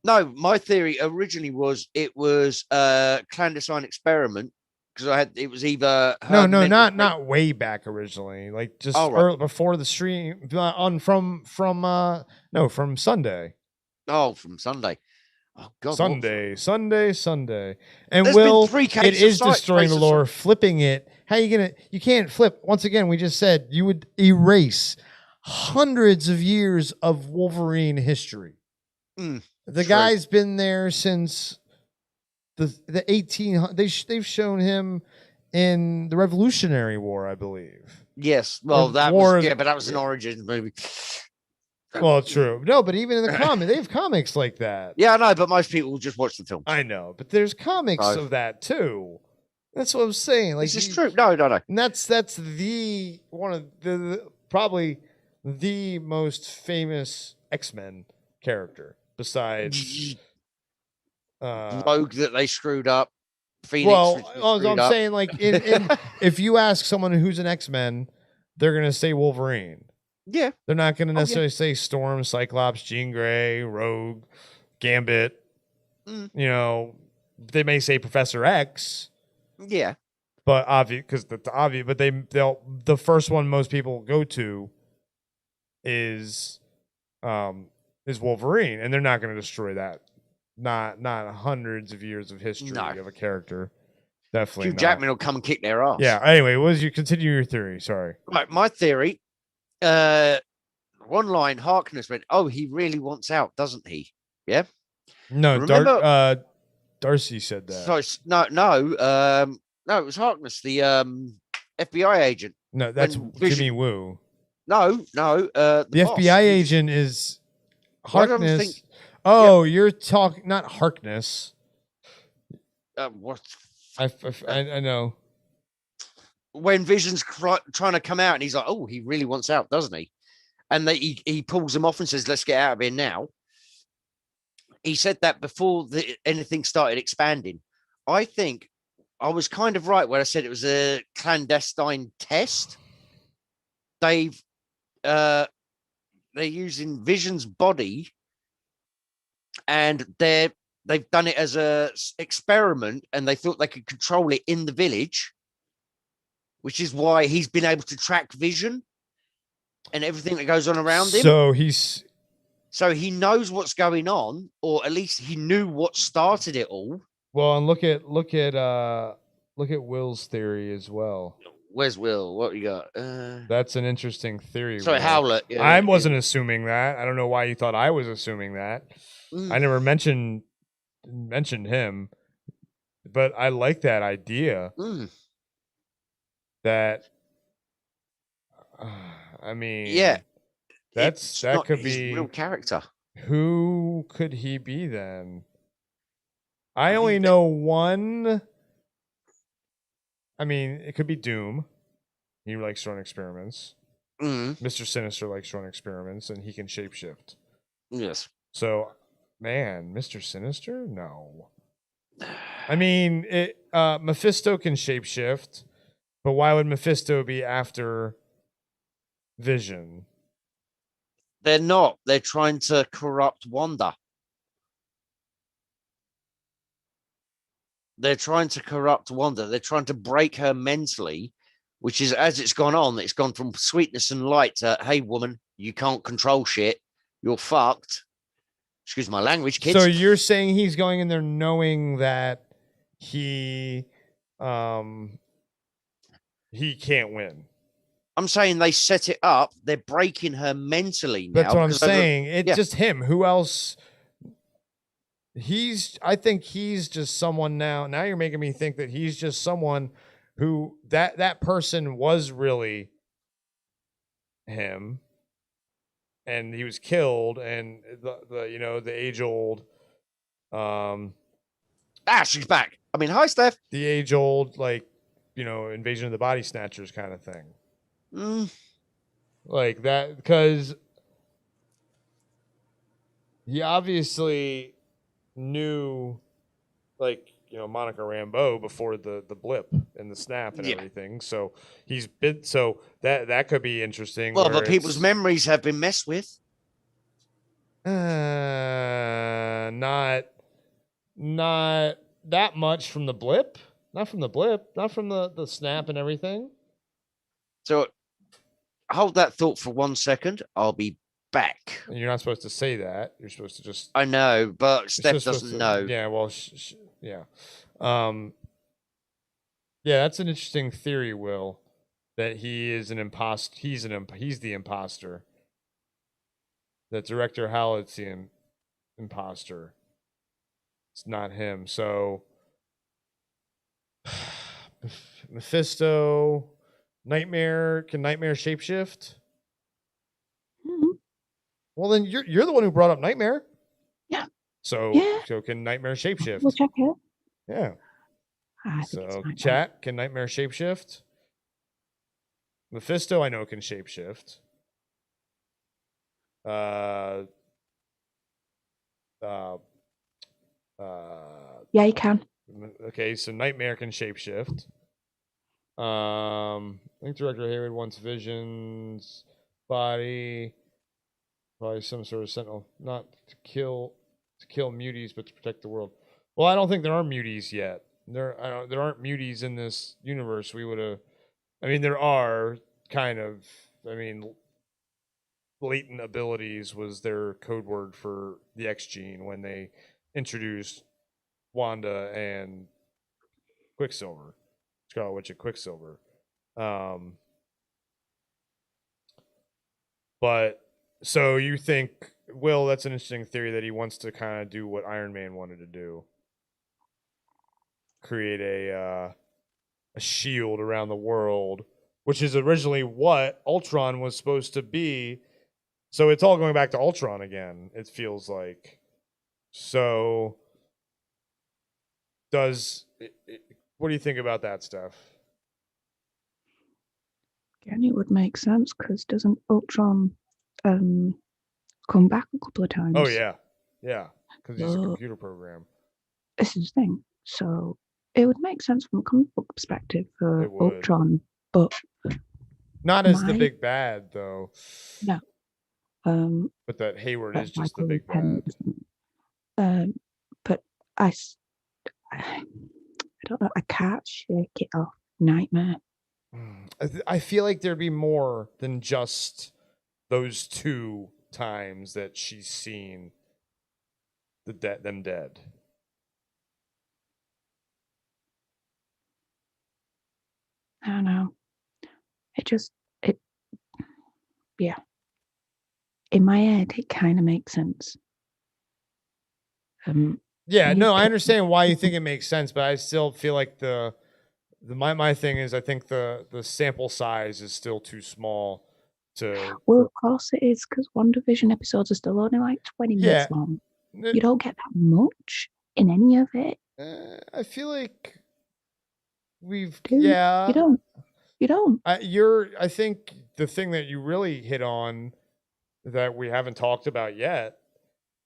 No, my theory originally was it was a clandestine experiment. Because it was either not way back originally, like just before the stream from Sunday. Oh, from Sunday. Oh God, Sunday. And there's Will, it is destroying the lore. Flipping it. How you can't flip. Once again, we just said you would erase hundreds of years of Wolverine history. The guy's been there since the 1800s. They've shown him in the Revolutionary War, I believe. Yes, well, but that was an origin movie. Well, true. No, but even in the comic, they have comics like that. Yeah, I know, but most people will just watch the film. I know, but there's comics of that too. That's what I'm saying. Like, this is true. No. And that's the one of the probably the most famous X-Men character besides Rogue that they screwed up. Phoenix. Well, I'm saying, like, if you ask someone who's an X-Men, they're gonna say Wolverine. Yeah, they're not gonna necessarily say Storm, Cyclops, Jean Grey, Rogue, Gambit. They may say Professor X. Yeah, but obvious because the obvious. But the first one most people go to is Wolverine, and they're not gonna destroy that. Not hundreds of years of history of a character. Definitely Hugh Jackman will come and kick their ass. Yeah. Anyway, continue your theory? Sorry. Right, my theory. One line, Harkness went, "Oh, he really wants out, doesn't he?" Yeah. No, Darcy said that. Sorry, no, it was Harkness, the FBI agent. No, that's Jimmy Woo. No, the FBI agent is Harkness. You're talking not Harkness. What? I know. When Vision's trying to come out, and he's like, "Oh, he really wants out, doesn't he?" And he pulls him off and says, "Let's get out of here now." He said that before anything started expanding. I think I was kind of right when I said it was a clandestine test. They're using Vision's body. And they've done it as a experiment, and they thought they could control it in the village, which is why he's been able to track Vision and everything that goes on around him. So he knows what's going on, or at least he knew what started it all. Well, and look at Will's theory as well. Where's Will? What you got? That's an interesting theory. Sorry, Will. Howlett. Yeah, I wasn't assuming that. I don't know why you thought I was assuming that. I never mentioned him, but I like that idea. That I mean, yeah, that could his be real character. Who could he be then? I only know one. I mean, it could be Doom. He likes to run experiments. Mr. Sinister likes to run experiments, and he can shapeshift. Yes. So, man, Mr. Sinister? No. I mean, Mephisto can shapeshift, but why would Mephisto be after Vision? They're not. They're trying to corrupt Wanda. They're trying to corrupt Wanda. They're trying to break her mentally, which is, as it's gone on, it's gone from sweetness and light to, hey, woman, you can't control shit. You're fucked. Excuse my language, kids. So you're saying he's going in there knowing that he can't win. I'm saying they set it up. They're breaking her mentally now. That's what I'm saying. It's just him. Who else? I think he's just someone now. Now you're making me think that he's just someone who that person was really him, and he was killed, and the age old she's back. I mean, hi, Steph. The age old, Invasion of the Body Snatchers kind of thing. Like that, because he obviously knew, Monica Rambeau before the blip and the snap and everything. So he's been, that could be interesting. Well, but people's memories have been messed with. Not that much from the blip. Not from the blip. Not from the snap and everything. So hold that thought for 1 second. I'll be back. You're not supposed to say that. You're supposed to just... I know, but Steph doesn't know. Yeah, well, yeah. Yeah, that's an interesting theory, Will, that he is an imposter. He's the imposter. That Director Howlett's the imposter. It's not him. So Mephisto, Nightmare, can Nightmare shapeshift? Well, then you're the one who brought up Nightmare. Yeah. So can Nightmare shapeshift? We'll check it. Yeah. So chat, can Nightmare shapeshift? Mephisto, I know, can shapeshift. Yeah, he can. Okay, so Nightmare can shapeshift. I think Director Hayward wants Vision's body. Probably some sort of sentinel, not to kill muties, but to protect the world. Well, I don't think there are muties yet. There aren't muties in this universe. We would have. I mean, there are kind of. I mean, latent abilities was their code word for the X gene when they introduced Wanda and Quicksilver, Scarlet Witch and Quicksilver. But so you think, Will, that's an interesting theory that he wants to kind of do what Iron Man wanted to do. Create a shield around the world, which is originally what Ultron was supposed to be. So it's all going back to Ultron again, it feels like. So what do you think about that, Steph? Again, it would make sense, because doesn't Ultron come back a couple of times? Oh, yeah. Yeah, because he's a computer program. This is the thing. So it would make sense from a comic book perspective for Ultron, but... Not as the big bad, though. No. But that Hayward is just the big bad. But I don't know. I can't shake it off. Nightmare. I feel like there'd be more than just those 2 times that she's seen them dead. I don't know. Yeah. In my head, it kind of makes sense. Yeah, no, I understand why you think it makes sense, but I still feel like my thing is I think the sample size is still too small to. Well, of course it is, because WandaVision episodes are still only like 20 minutes long. You don't get that much in any of it. I feel like we've You don't. I think the thing that you really hit on that we haven't talked about yet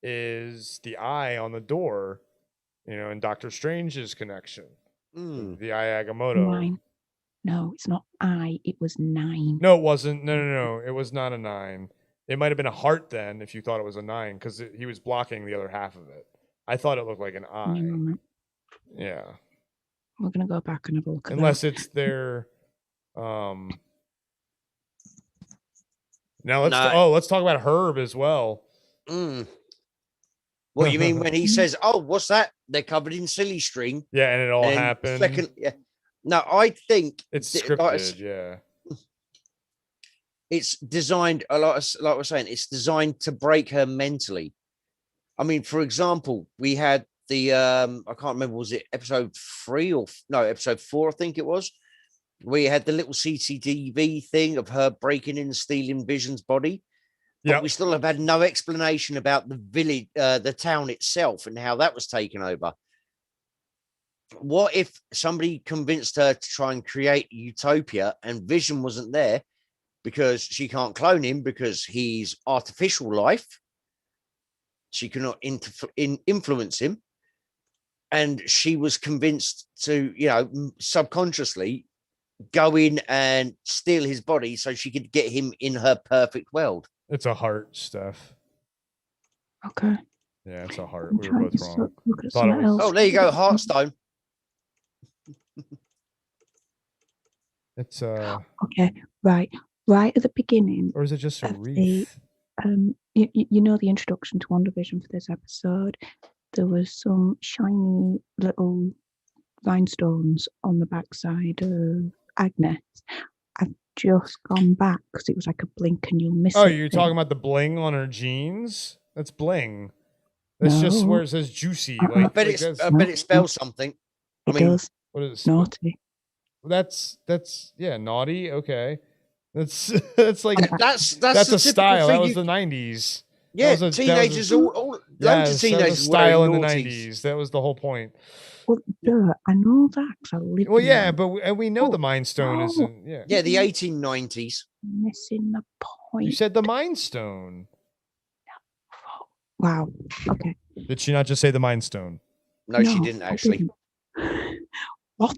is the eye on the door, in Doctor Strange's connection. The eye Agamotto. 9. No, it's not I. It was 9. No, it wasn't. No. It was not a 9. It might have been a heart then if you thought it was a 9 because he was blocking the other half of it. I thought it looked like an eye. Yeah. We're going to go back and have a look at Unless it's their... Now let's talk about Herb as well. What you mean when he says, "Oh, what's that?" They're covered in silly string. Yeah, and it all happened. No, I think it's scripted. Yeah, it's designed a lot. Like we're saying, it's designed to break her mentally. I mean, for example, we had the I can't remember, was it episode 3 or no, episode 4? I think it was. We had the little CCTV thing of her breaking in and stealing Vision's body. But we still have had no explanation about the village, the town itself, and how that was taken over. What if somebody convinced her to try and create utopia and Vision wasn't there because she can't clone him because he's artificial life? She cannot influence him. And she was convinced to, subconsciously go in and steal his body so she could get him in her perfect world. It's a heart, Steph. Okay. Yeah, it's a heart. We were both wrong. Oh, there you go, Heartstone. It's okay, right at the beginning. Or is it just a wreath? The introduction to WandaVision for this episode. There was some shiny little rhinestones on the backside of Agnes. I've just gone back because it was like a blink and you'll miss it. Oh, you're talking about the bling on her jeans? That's bling. That's just where it says juicy. I bet it spells something. It does. What is it? Naughty. That's naughty. Okay, that's like that's a style. That was the 90s. Yeah, teenagers all loads of teenagers style in the 90s. That was the whole point. Well, I know that because I lived. Well, yeah, but we know the Mind Stone isn't. Yeah, the 1890s. Missing the point. You said the Mind Stone. Wow. Okay. Did she not just say the Mind Stone? No, she didn't actually. What?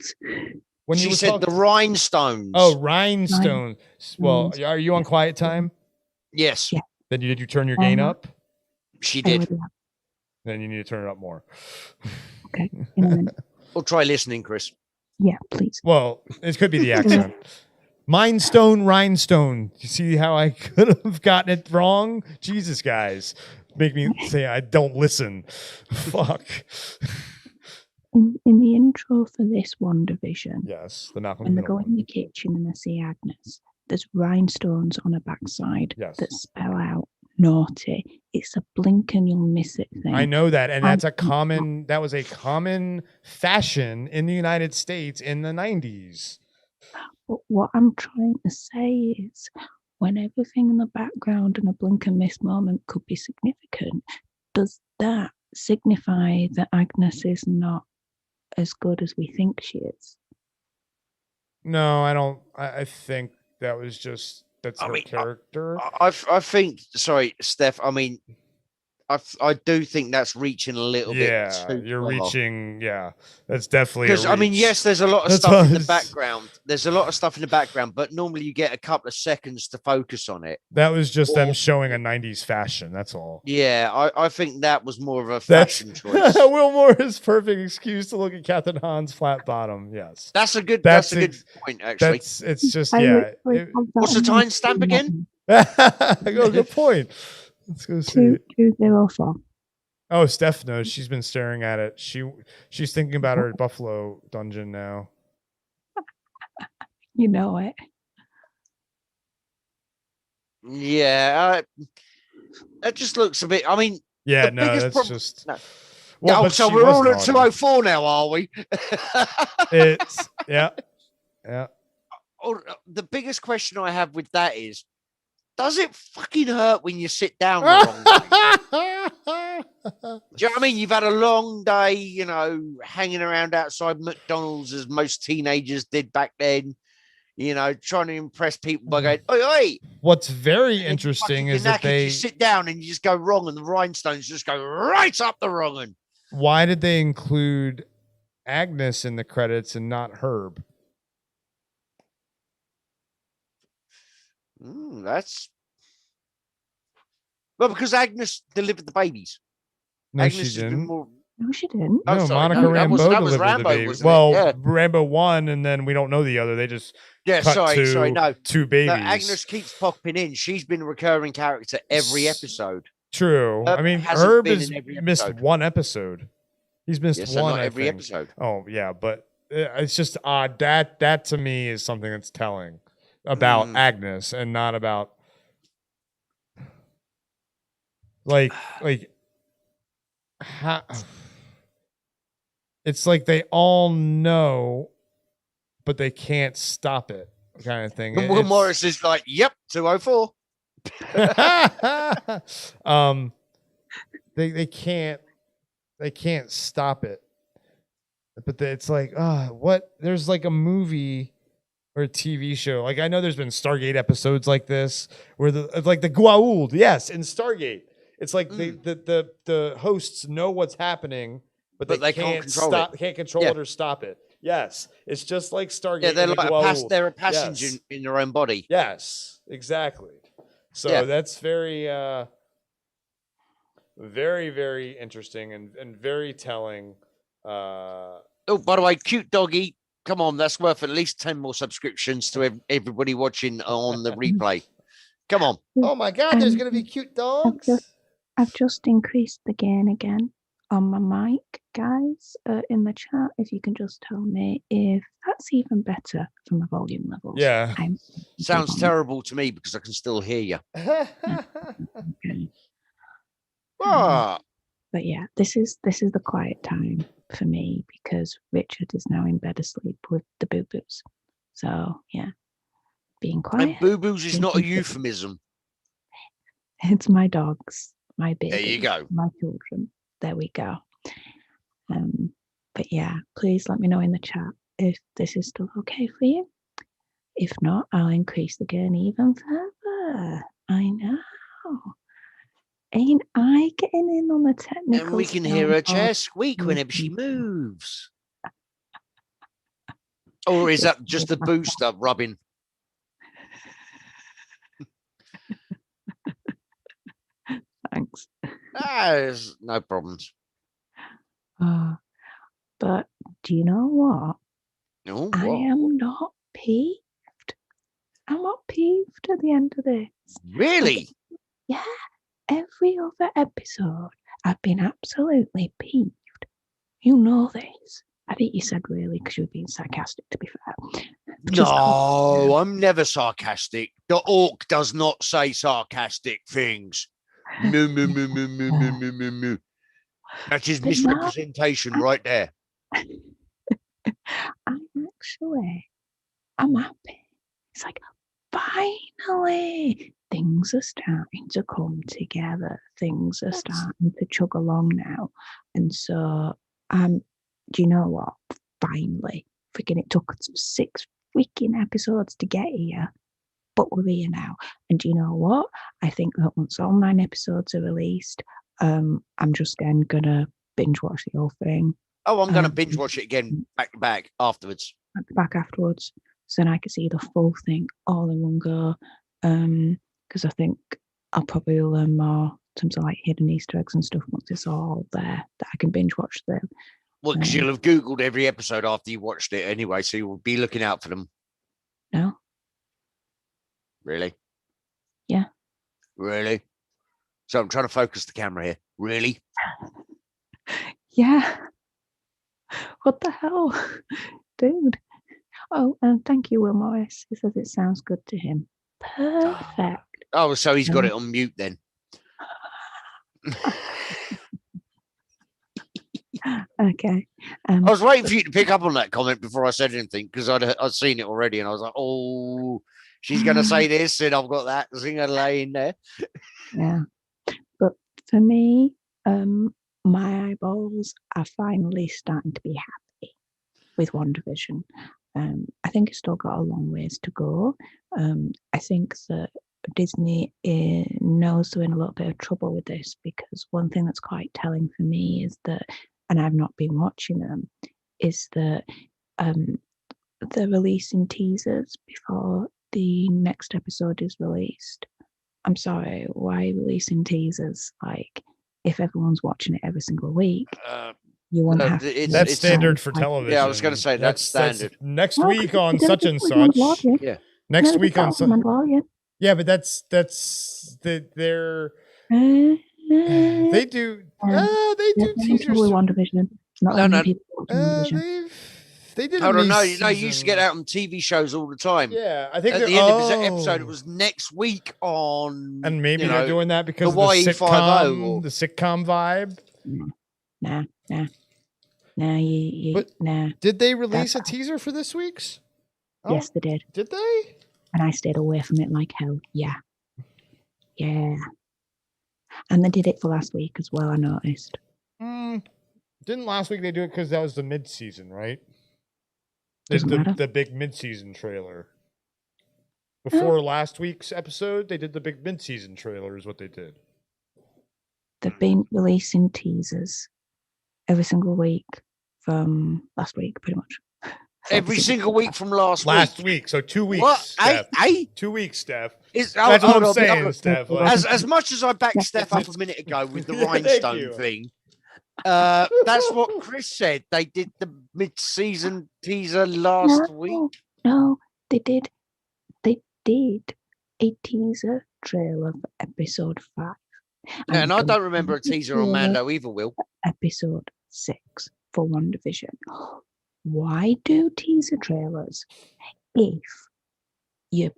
When she said the rhinestones. Oh, rhinestones. Well, are you on quiet time? Yes. Yeah. Then did you turn your gain up? She did. Then you need to turn it up more. Okay. In a minute. We'll try listening, Chris. Yeah, please. Well, it could be the accent. Mind Stone, rhinestone. You see how I could have gotten it wrong? Jesus, guys. Make me say I don't listen. Fuck. In the intro for this WandaVision, yes, the Malcolm when they go in the kitchen and they see Agnes, there's rhinestones on her backside that spell out naughty. It's a blink and you'll miss it thing. I know that, and that was a common fashion in the United States in the 90s. But what I'm trying to say is, when everything in the background and a blink and miss moment could be significant, does that signify that Agnes is not as good as we think she is? No, I don't. I think that was just her character. I think. Sorry, Steph. I mean, I do think that's reaching a little bit too you're far. Reaching. Yeah, that's definitely because I mean, yes, there's a lot of stuff in the background. There's a lot of stuff in the background, but normally you get a couple of seconds to focus on it. That was just them showing a 90s fashion. That's all. Yeah, I think that was more of a fashion choice. Will Moore's perfect excuse to look at Captain Han's flat bottom. Yes, that's a good point. Actually, it's just What's the timestamp again? Good point. Let's go see. 204. Oh, Steph knows. She's been staring at it. She's thinking about her Buffalo dungeon now. You know it. Yeah, that just looks a bit. I mean, Yeah, the no, biggest that's problem. just. No. Well, Oh, but so she we're was all at naughty. 204 now, are we? It's yeah. Oh, the biggest question I have with that is, does it fucking hurt when you sit down the wrong way? Do you know what I mean? You've had a long day, you know, hanging around outside McDonald's as most teenagers did back then, you know, trying to impress people by going, oi, oi. What's very And then interesting fucking is that you sit down and you just go wrong and the rhinestones just go right up the wrong one. Why did they include Agnes in the credits and not Herb? That's well, because Agnes delivered the babies. No, Agnes she has been didn't. more. No, she didn't. Oh, No, sorry, Monica no, Rambeau that was delivered Rambo, the baby. wasn't Well, it? Yeah. Rambo 1, and then we don't know the other. They just cut sorry, no. two babies. No, Agnes keeps popping in. She's been a recurring character every episode. True. I mean, Herb has missed one episode. He's missed one. Not every think. episode. Oh yeah, but it's just odd. That to me is something that's telling about Agnes and not about like how. It's like they all know, but they can't stop it, kind of thing. Will Morris is like, "Yep, 204." They can't stop it, but it's like what? There's like a movie or a TV show. Like I know there's been Stargate episodes like this where the Goa'uld, yes, in Stargate, it's like the hosts know what's happening, but they can't stop. Can't control it or stop it. Yes, it's just like Stargate. Yeah, they're like they're a passenger in their own body. Yes, exactly. So that's very, very, very interesting and very telling. Oh, by the way, cute doggy. Come on, that's worth at least 10 more subscriptions to everybody watching on the replay. Come on. Oh my God, there's going to be cute dogs. I've just increased the gain again on my mic, guys, in the chat. If you can just tell me if that's even better for my volume levels. Yeah. Sounds terrible to me because I can still hear you. Okay. But yeah, this is the quiet time for me because Richard is now in bed asleep with the boo-boos. So yeah, being quiet. And boo-boos is not a euphemism. It's my dogs, my babies, there you go. My children. There we go. But yeah, please let me know in the chat if this is still okay for you. If not, I'll increase the gain even further. I know. Ain't I getting in on the technical? And we can hear her chair squeak whenever she moves. Or is that just the booster rubbing? Thanks. There's no problems. But do you know what? No, I am not peeved. I'm not peeved at the end of this. Really? Yeah. Every other episode, I've been absolutely peeved. You know this. I think you said really because you were being sarcastic, to be fair. No, I'm never sarcastic. The orc does not say sarcastic things. Moo, moo, moo, moo, moo, moo, moo, moo, moo. That is misrepresentation right there. I'm happy. It's like, finally, things are starting to come together. Things are starting to chug along now. And so, do you know what? Finally, freaking it took us 6 freaking episodes to get here. But we're here now. And do you know what? I think that once all 9 episodes are released, I'm just going to binge watch the whole thing. Oh, I'm going to binge watch it again back to back afterwards. Back afterwards. So then I can see the full thing all in one go. Because I think I'll probably learn more in terms of like hidden Easter eggs and stuff once it's all there that I can binge watch them. Well, because you'll have Googled every episode after you watched it anyway, so you'll be looking out for them. No. Really? Yeah. Really? So I'm trying to focus the camera here. Really? Yeah. What the hell? Dude. Oh, and thank you, Will Morris. He says it sounds good to him. Perfect. Oh, so he's got it on mute then. Okay. I was waiting for you to pick up on that comment before I said anything because I'd seen it already, and I was like, "Oh, she's going to say this, and I've got that zinger lay in there." Yeah, but for me, my eyeballs are finally starting to be happy with WandaVision. I think it's still got a long ways to go. I think that Disney knows they're in a little bit of trouble with this, because one thing that's quite telling for me is that, and I've not been watching them, is that they're releasing teasers before the next episode is released. I'm sorry, why releasing teasers? Like, if everyone's watching it every single week, you won't have to. That's standard for television. Yeah, I was going to say that's standard. Next week on such and such. Yeah. Next week on yeah, but that's they're they do teasers. WandaVision. Not no. people watching WandaVision. They did. Hold on, no, you used to get out on TV shows all the time. Yeah, I think at the end of the episode, it was next week on. And maybe they're doing that because the of the sitcom vibe. Nah. Nah. Did they release a teaser for this week's? Yes, they did. Did they? And I stayed away from it like hell. Yeah. And they did it for last week as well, I noticed. Didn't last week they do it because that was the mid-season, right? The big mid-season trailer. Before last week's episode, they did the big mid-season trailer is what they did. They've been releasing teasers every single week from last week, pretty much. Every single week from last week. So 2 weeks. What? Steph. Hey? 2 weeks, Steph. That's what I'm saying, Steph. As much as I backed Steph up a minute ago with the rhinestone thing, that's what Chris said. They did the mid-season teaser last week. No, they did. They did a teaser trailer for episode 5. Yeah, and I don't remember a teaser on Mando either, Will. Episode 6 for WandaVision. Why do teaser trailers if you're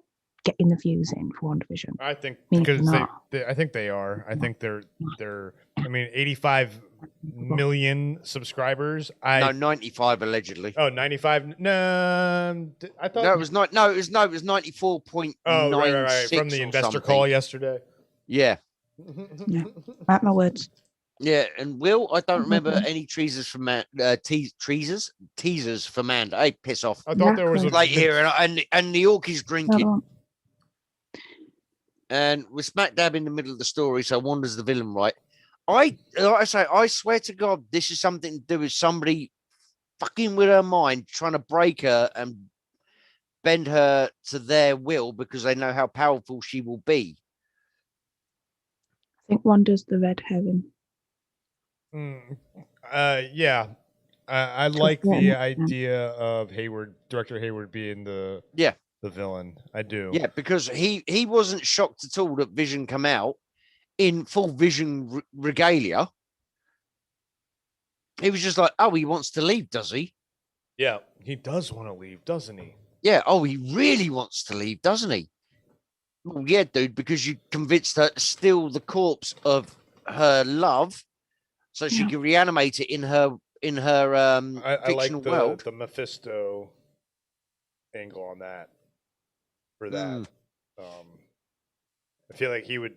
getting the views in for WandaVision? I think because I think they are. I think they're. I mean, 85 million subscribers. No, 95 allegedly. Oh, 95. No, I thought it was not. No, it was 94.96. Oh, right. From the investor call yesterday. Yeah. Mark my words. Yeah, and Will, I don't remember any teasers for teasers for Manda. Hey, piss off! I thought there was a late here, and the Yorkie's drinking, and we're smack dab in the middle of the story. So Wanda's the villain, right? I swear to God, this is something to do with somebody fucking with her mind, trying to break her and bend her to their will because they know how powerful she will be. I think Wanda's the red herring. Yeah. I like the idea of Director Hayward being the villain. I do. Yeah, because he wasn't shocked at all that Vision come out in full Vision regalia. He was just like, oh, he wants to leave, does he? Yeah, he does want to leave, doesn't he? Yeah, oh, he really wants to leave, doesn't he? Well, yeah, dude, because you convinced her to steal the corpse of her love so she can reanimate it in her fictional world. The Mephisto angle on that. For that, I feel like he would.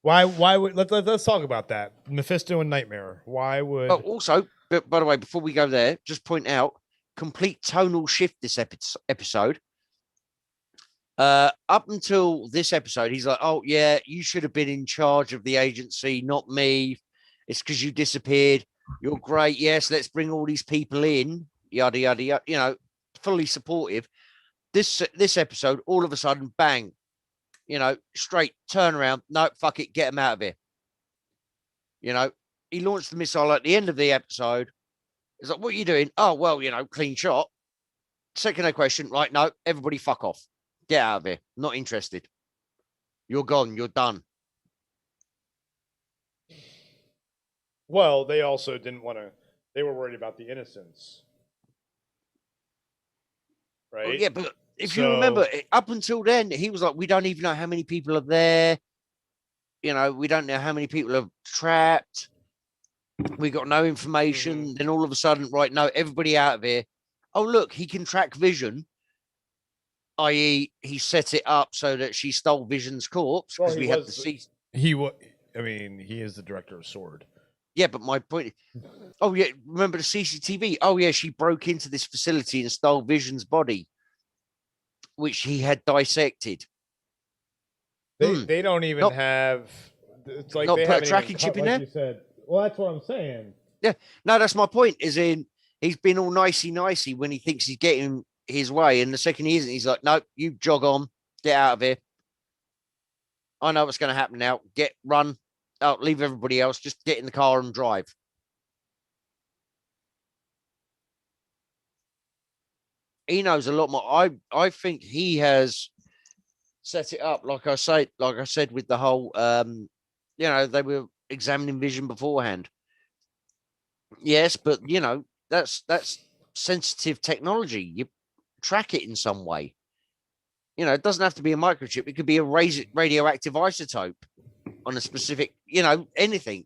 Why would let's talk about that Mephisto and Nightmare? Why would? Oh, also, by the way, before we go there, just point out complete tonal shift this episode. Up until this episode, he's like, "Oh yeah, you should have been in charge of the agency, not me. It's because you disappeared. You're great. Yes, let's bring all these people in. Yada yada yada. You know, fully supportive." This episode, all of a sudden, bang. You know, straight turnaround. No, fuck it, get him out of here. You know, he launched the missile at the end of the episode. It's like, what are you doing? Oh well, you know, clean shot. Second question, right? No, everybody, fuck off. Get out of here. Not interested. You're gone. You're done. Well, they also didn't want to. They were worried about the innocents, right? Well, yeah, but if you remember, up until then, he was like, we don't even know how many people are there. You know, we don't know how many people are trapped. We got no information. Then all of a sudden, right, no, everybody out of here. Oh, look, he can track Vision, i.e., he set it up so that she stole Vision's corpse because we had to see. I mean, he is the director of S.W.O.R.D. Yeah, but my point. Oh yeah, remember the CCTV? Oh yeah, she broke into this facility and stole Vision's body, which he had dissected. They don't even have. It's like not they put a haven't tracking even chip in like there. You said. Well, that's what I'm saying. Yeah, no, that's my point. Is in he's been all nicey when he thinks he's getting his way, and the second he isn't, he's like, "Nope, you jog on, get out of here. I know what's going to happen now. Run out, leave everybody else. Just get in the car and drive." He knows a lot more. I think he has set it up, like I said, with the whole, they were examining Vision beforehand. Yes, but that's sensitive technology. You track it in some way. It doesn't have to be a microchip. It could be a radioactive isotope on a specific, anything.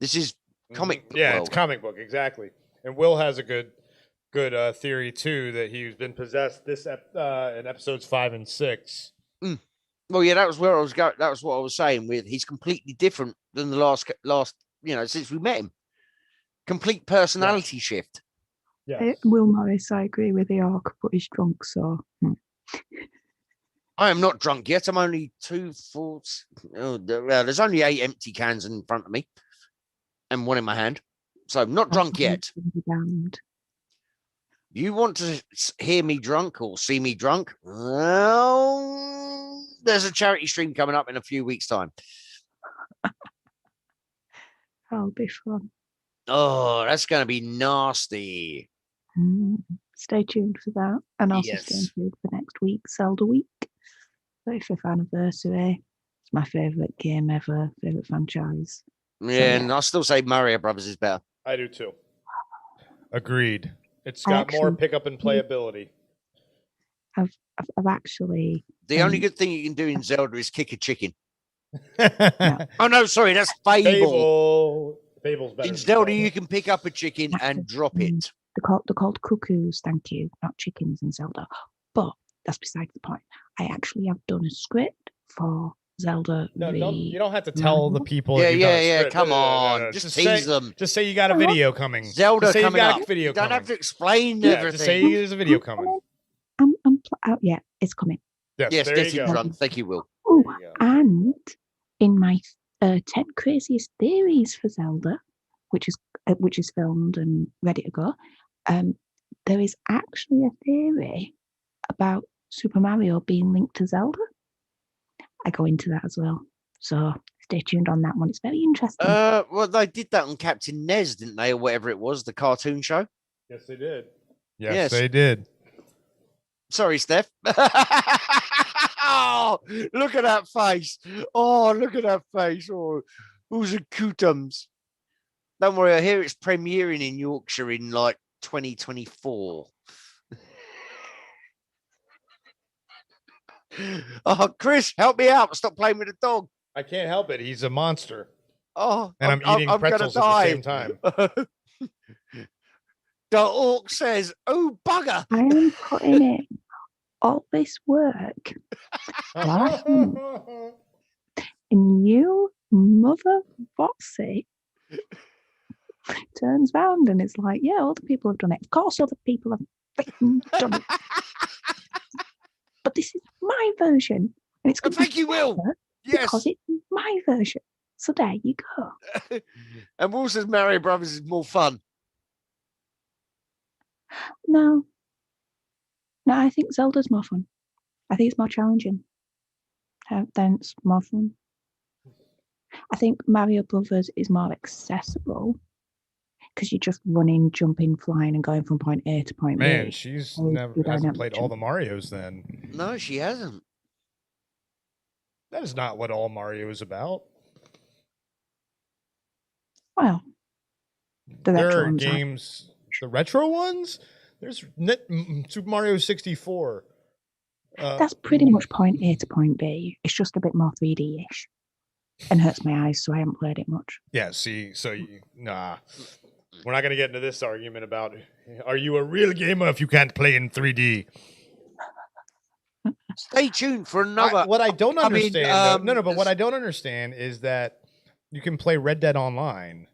This is comic book world. It's comic book, exactly. And Will has a good theory too, that he's been possessed in episodes 5 and 6. Well, yeah, that was where I was going. That was what I was saying. He's completely different than the last, since we met him. Complete personality shift. Yeah. Will Morris, I agree with the arc, but he's drunk, so. I am not drunk yet. I'm only 2 fourths. There's only 8 empty cans in front of me, and 1 in my hand. So I'm not drunk yet. You want to hear me drunk or see me drunk? Well, there's a charity stream coming up in a few weeks' time. That'll be fun. Oh, that's going to be nasty. Stay tuned for that. And also stay tuned for next week, Zelda Week. 35th anniversary. It's my favourite game ever, favourite franchise. Yeah, and I'll still say Mario Brothers is better. I do too. Agreed. It's got more pickup and playability. I've actually. The only good thing you can do in Zelda is kick a chicken. No. Oh no, sorry, that's Fable. Fable's better. In Zelda, you can pick up a chicken and drop it. They're called cuckoos, thank you, not chickens in Zelda. But that's beside the point. I actually have done a script for Zelda. No, you don't have to tell the people. Yeah. Come on, just tease them. Just say you got a video coming. Zelda coming up. You don't have to explain everything. Just say there's a video coming. Yeah, it's coming. Yes, getting drunk. Thank you, Will. Oh, and in my 10 craziest theories for Zelda, which is filmed and ready to go, there is actually a theory about Super Mario being linked to Zelda. I go into that as well. So stay tuned on that one. It's very interesting. Well, they did that on Captain Nez, didn't they, or whatever it was, the cartoon show? Yes, they did. Yes, they did. Sorry, Steph. Oh, look at that face. Oh, look at that face. Oh, who's a cutums? Don't worry, I hear it's premiering in Yorkshire in like 2024. Oh, Chris, help me out. Stop playing with the dog. I can't help it. He's a monster. Oh, and I'm eating pretzels at the same time. The orc says, "Oh, bugger." I am putting in all this work. And you, mother bossy, turns round and it's like, yeah, other people have done it. Of course, other people have freaking done it. But this is my version. And it's thank you, Will. Yes. Because it's my version. So there you go. And Will says Mario Brothers is more fun. No, I think Zelda's more fun. I think it's more challenging. Then it's more fun. I think Mario Brothers is more accessible because you're just running, jumping, flying, and going from point A to point B. Man, she's hasn't played all the Marios then. No, she hasn't. That is not what all Mario is about. Well, there are games, the retro ones. There's Super Mario 64. That's pretty much point A to point B. It's just a bit more 3D-ish. And hurts my eyes, so I haven't played it much. Yeah, see, so nah. We're not going to get into this argument about are you a real gamer if you can't play in 3D? Stay tuned for another. What I don't understand, but what this- I don't understand is that you can play Red Dead Online.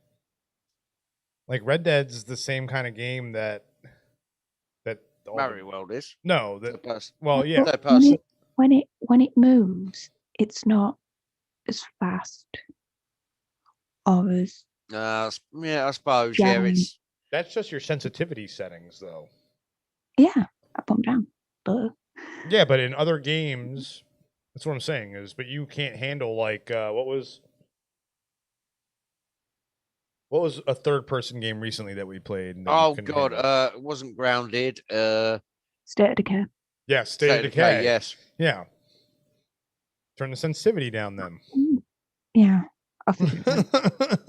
Like Red Dead's the same kind of game that Mario World is. No, Third person. well, yeah. Third person. When it moves, it's not as fast or as Yeah, I suppose. Yeah, it's That's just your sensitivity settings, though. yeah, up and down. But Yeah, but in other games, that's what I'm saying is, but you can't handle like what was a third-person game recently that we played? That you oh couldn't god, handle? it wasn't Grounded. State of Decay. Yeah, State of Decay. Yes. Yeah. Turn the sensitivity down then. Yeah.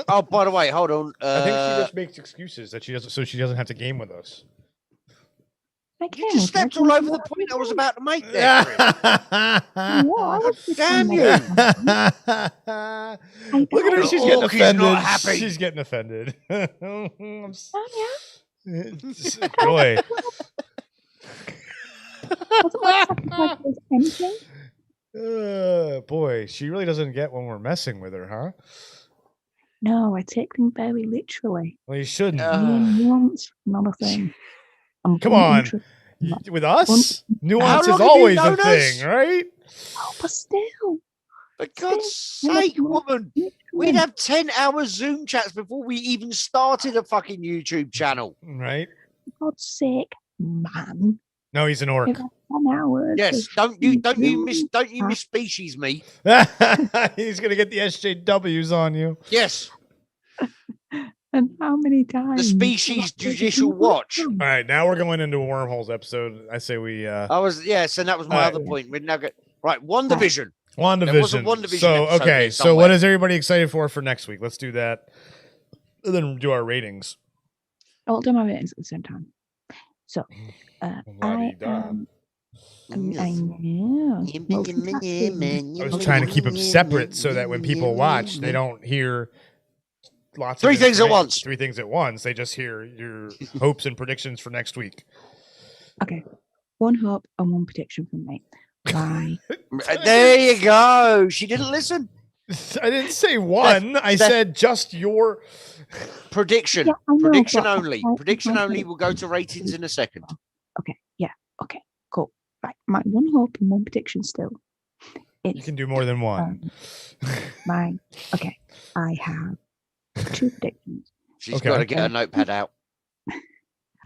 Oh, by the way, hold on. I think she just makes excuses that she doesn't have to game with us. You just stepped all over the point I was about to make there. Damn you! Look at her, she's getting Orc is offended. not happy. She's getting offended. Boy. Boy, she really doesn't get when we're messing with her, huh? No, I take them very literally. Well, you shouldn't. Nuance, not a thing. Come on. With us, nuance is always a thing, right? Oh, but still. For God's sake, woman. We'd have 10-hour Zoom chats before we even started a fucking YouTube channel. Right? For God's sake, man. No, he's an orc. 10 hours. Yes, don't you miss species me. He's gonna get the SJWs on you. Yes. And how many times? The species judicial watch. All right, now we're going into a wormholes episode. I say we and that was my other point. We're now right, WandaVision. WandaVision. Was a WandaVision so episode okay, here so what somewhere. is everybody excited for next week? Let's do that. And then do our ratings. I'll do my ratings at the same time. So, I know. I was trying to keep them separate so that when people watch, they don't hear lots of Three things at once. Three things at once. They just hear your hopes and predictions for next week. Okay. One hope and one prediction from me. Bye. There you go. She didn't listen. I didn't say one. I said just your prediction. Yeah, I know, prediction but only. I- Prediction I- only. We'll go to ratings in a second. Okay. Yeah. Okay. Cool. Right. My one hope and one prediction still. You can do more than one. Okay. I have two predictions. She's Okay. got to get her notepad out.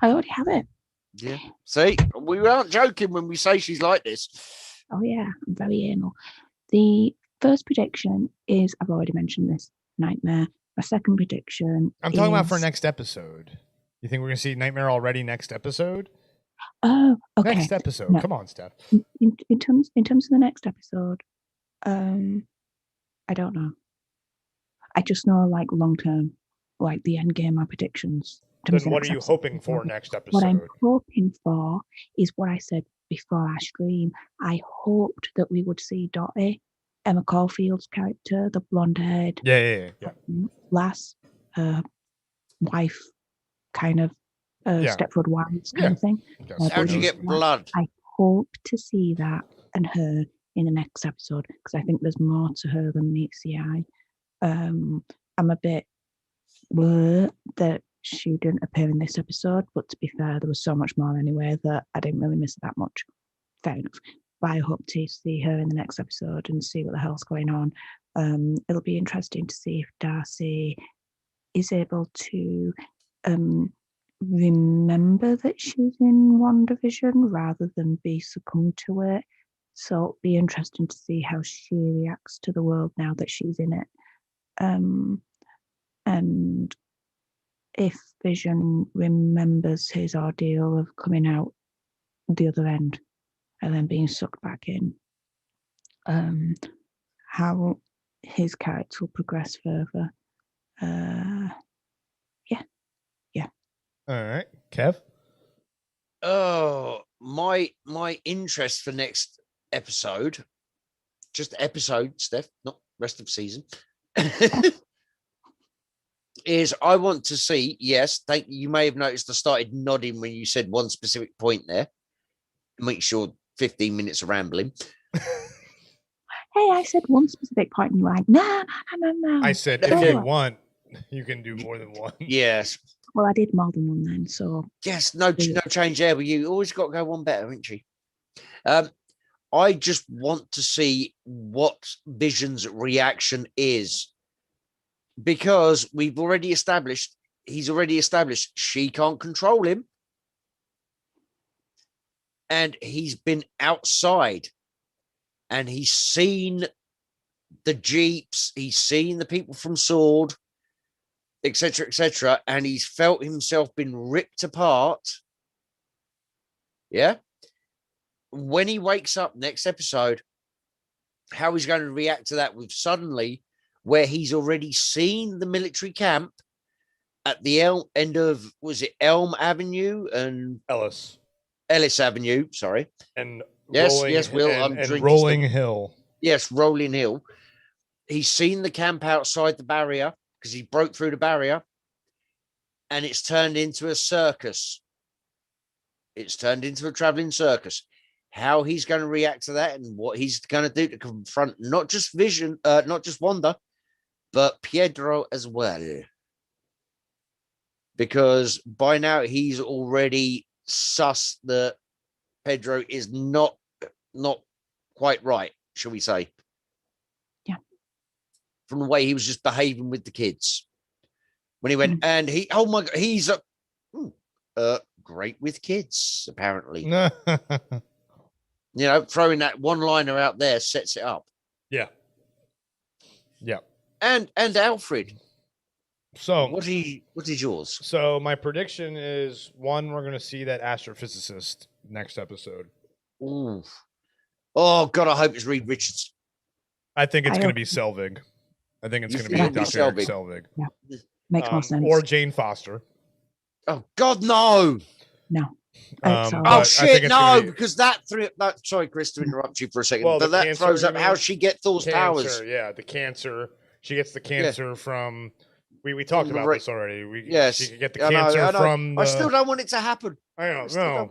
I already have it. Yeah. See, we aren't joking when we say she's like this. Oh yeah, I'm very anal. The first prediction is, I've already mentioned this, Nightmare. My second prediction I'm talking about for is- next episode. You think we're gonna see Nightmare already next episode? Oh, okay. Next episode. No. Come on, Steph. In terms of the next episode, I don't know. I just know like long term, like the end game, my predictions. in terms Then of what next are you episode. hoping for next What I'm episode? hoping for is what I said before our stream. I hoped that we would see Dottie, Emma Caulfield's character, the blonde-haired Yeah. lass, wife, kind of Stepford Wives kind of thing. Yes. How'd you get blood? I hope to see that and her in the next episode because I think there's more to her than meets the eye. I'm a bit bleh that she didn't appear in this episode, but to be fair, there was so much more anyway that I didn't really miss it that much. Fair enough. But I hope to see her in the next episode and see what the hell's going on. It'll be interesting to see if Darcy is able to remember that she's in WandaVision rather than be succumbed to it. So it'll be interesting to see how she reacts to the world now that she's in it. And if Vision remembers his ordeal of coming out the other end and then being sucked back in, how his character will progress further. Yeah. All right, Kev. Oh, my interest for next episode, just episode, Steph, not rest of season, is I want to see, yes, you may have noticed I started nodding when you said one specific point there. Make sure 15 minutes of rambling. Hey, I said one specific point and you were like, no. I said, if you want, you can do more than one. Yes. Well, I did more than one then, so. Yes, no change there, but you always got to go one better, haven't you? I just want to see what Vision's reaction is, because he's already established she can't control him. And he's been outside and he's seen the Jeeps, he's seen the people from Sword, etc., and he's felt himself been ripped apart. Yeah. When he wakes up next episode, how he's going to react to that with suddenly where he's already seen the military camp at the end of, was it Elm Avenue and Ellis Avenue, sorry. And yes, Will, I'm drinking Rolling Hill. Yes, Rolling Hill. He's seen the camp outside the barrier because he broke through the barrier, and it's turned into a circus. It's turned into a traveling circus. How he's going to react to that and what he's going to do to confront not just Vision, not just Wanda, but Pietro as well. Because by now he's already sussed that Pedro is not quite right, shall we say. Yeah. From the way he was just behaving with the kids. When he went and oh my God, he's great with kids, apparently. Throwing that one-liner out there sets it up. Yeah. Yeah. And Alfred. So what is yours? So my prediction is, one, we're going to see that astrophysicist next episode. Ooh. Oh God, I hope it's Reed Richards. I think it's going to be Selvig. I think it's going to be Dr. Eric Selvig. Yeah. Makes more sense. Or Jane Foster. Oh God, no. No. Oh shit, no! Because sorry, Chris, to interrupt you for a second, but that cancer, throws up how she gets Thor's powers. Yeah, the cancer. She gets the cancer from. We talked about this already. She could get the cancer from. I still don't want it to happen. I don't know.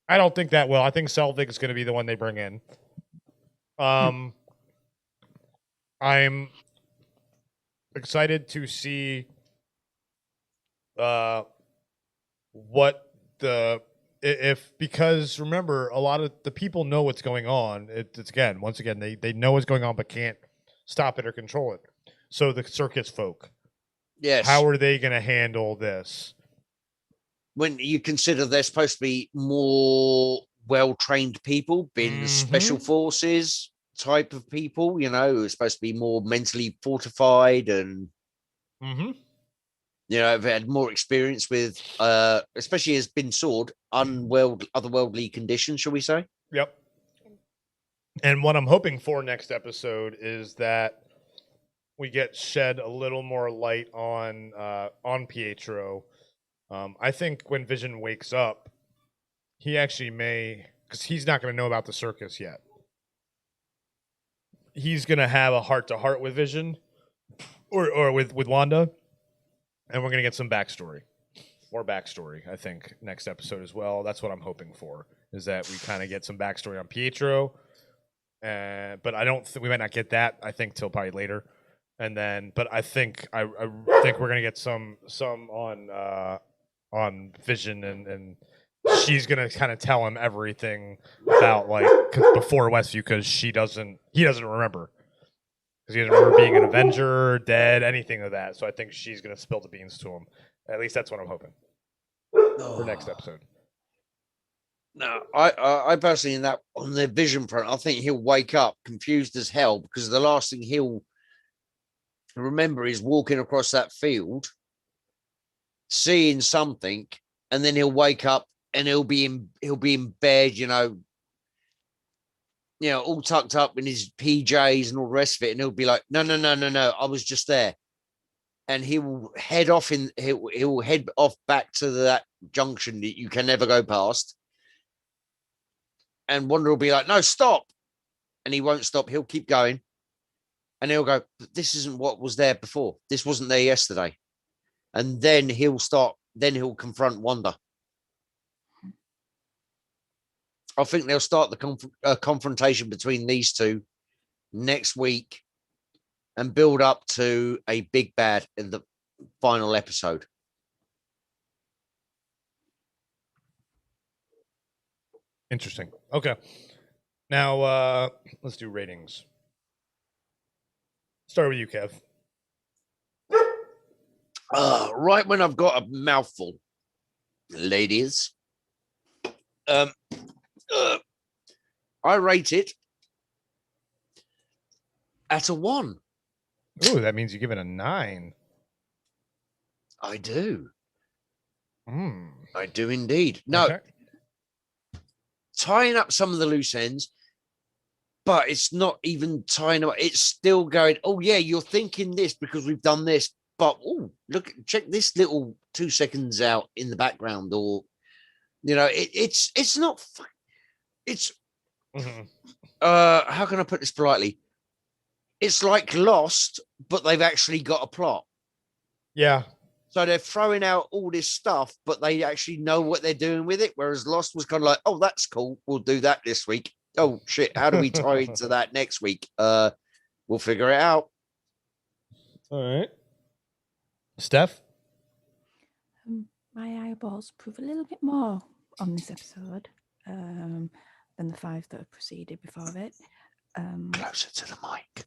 I don't think that will. I think Selvig is going to be the one they bring in. I'm excited to see what because remember, a lot of the people know what's going on. It's once again they know what's going on but can't stop it or control it. So the circus folk, yes, how are they going to handle this? When you consider they're supposed to be more well-trained people, being special forces type of people, who are supposed to be more mentally fortified and have had more experience with, especially as been Sword, otherworldly conditions, shall we say? Yep. And what I'm hoping for next episode is that we get shed a little more light on Pietro. I think when Vision wakes up, he actually may, because he's not going to know about the circus yet. He's going to have a heart-to-heart with Vision or with Wanda. And we're going to get some backstory. More backstory, I think, next episode as well. That's what I'm hoping for, is that we kind of get some backstory on Pietro. But I don't think we might not get that, I think, till probably later. And then, but I think we're going to get some on Vision, and she's going to kind of tell him everything about, before Westview, because he doesn't remember. Because he doesn't remember being an Avenger, dead, anything of that. So I think she's going to spill the beans to him. At least that's what I'm hoping for next episode. No, I personally, on the Vision front, I think he'll wake up confused as hell, because the last thing he'll remember is walking across that field, seeing something, and then he'll wake up and he'll be in bed, all tucked up in his PJs and all the rest of it, and he'll be like, no, I was just there. And he will head off he'll head off back to that junction that you can never go past. And Wanda will be like, no, stop. And he won't stop. He'll keep going. And he'll go, but this isn't what was there before. This wasn't there yesterday. And then he'll confront Wanda. I think they'll start the confrontation between these two next week and build up to a big bad in the final episode. Interesting. Okay. Now, let's do ratings. Start with you, Kev. Right when I've got a mouthful, ladies. I rate it at a 1. Ooh, that means you give it a 9. I do. I do indeed. No, okay. Tying up some of the loose ends, but it's not even tying up. It's still going, oh, yeah, you're thinking this because we've done this. But, oh, look, check this little 2 seconds out in the background. Or, you know, it's not, it's, how can I put this politely? It's like Lost, but they've actually got a plot. Yeah. So they're throwing out all this stuff, but they actually know what they're doing with it. Whereas Lost was kind of like, oh, that's cool. We'll do that this week. Oh, shit. How do we tie into that next week? We'll figure it out. All right. Steph? My eyeballs prove a little bit more on this episode than the 5 that have preceded before it. Closer to the mic.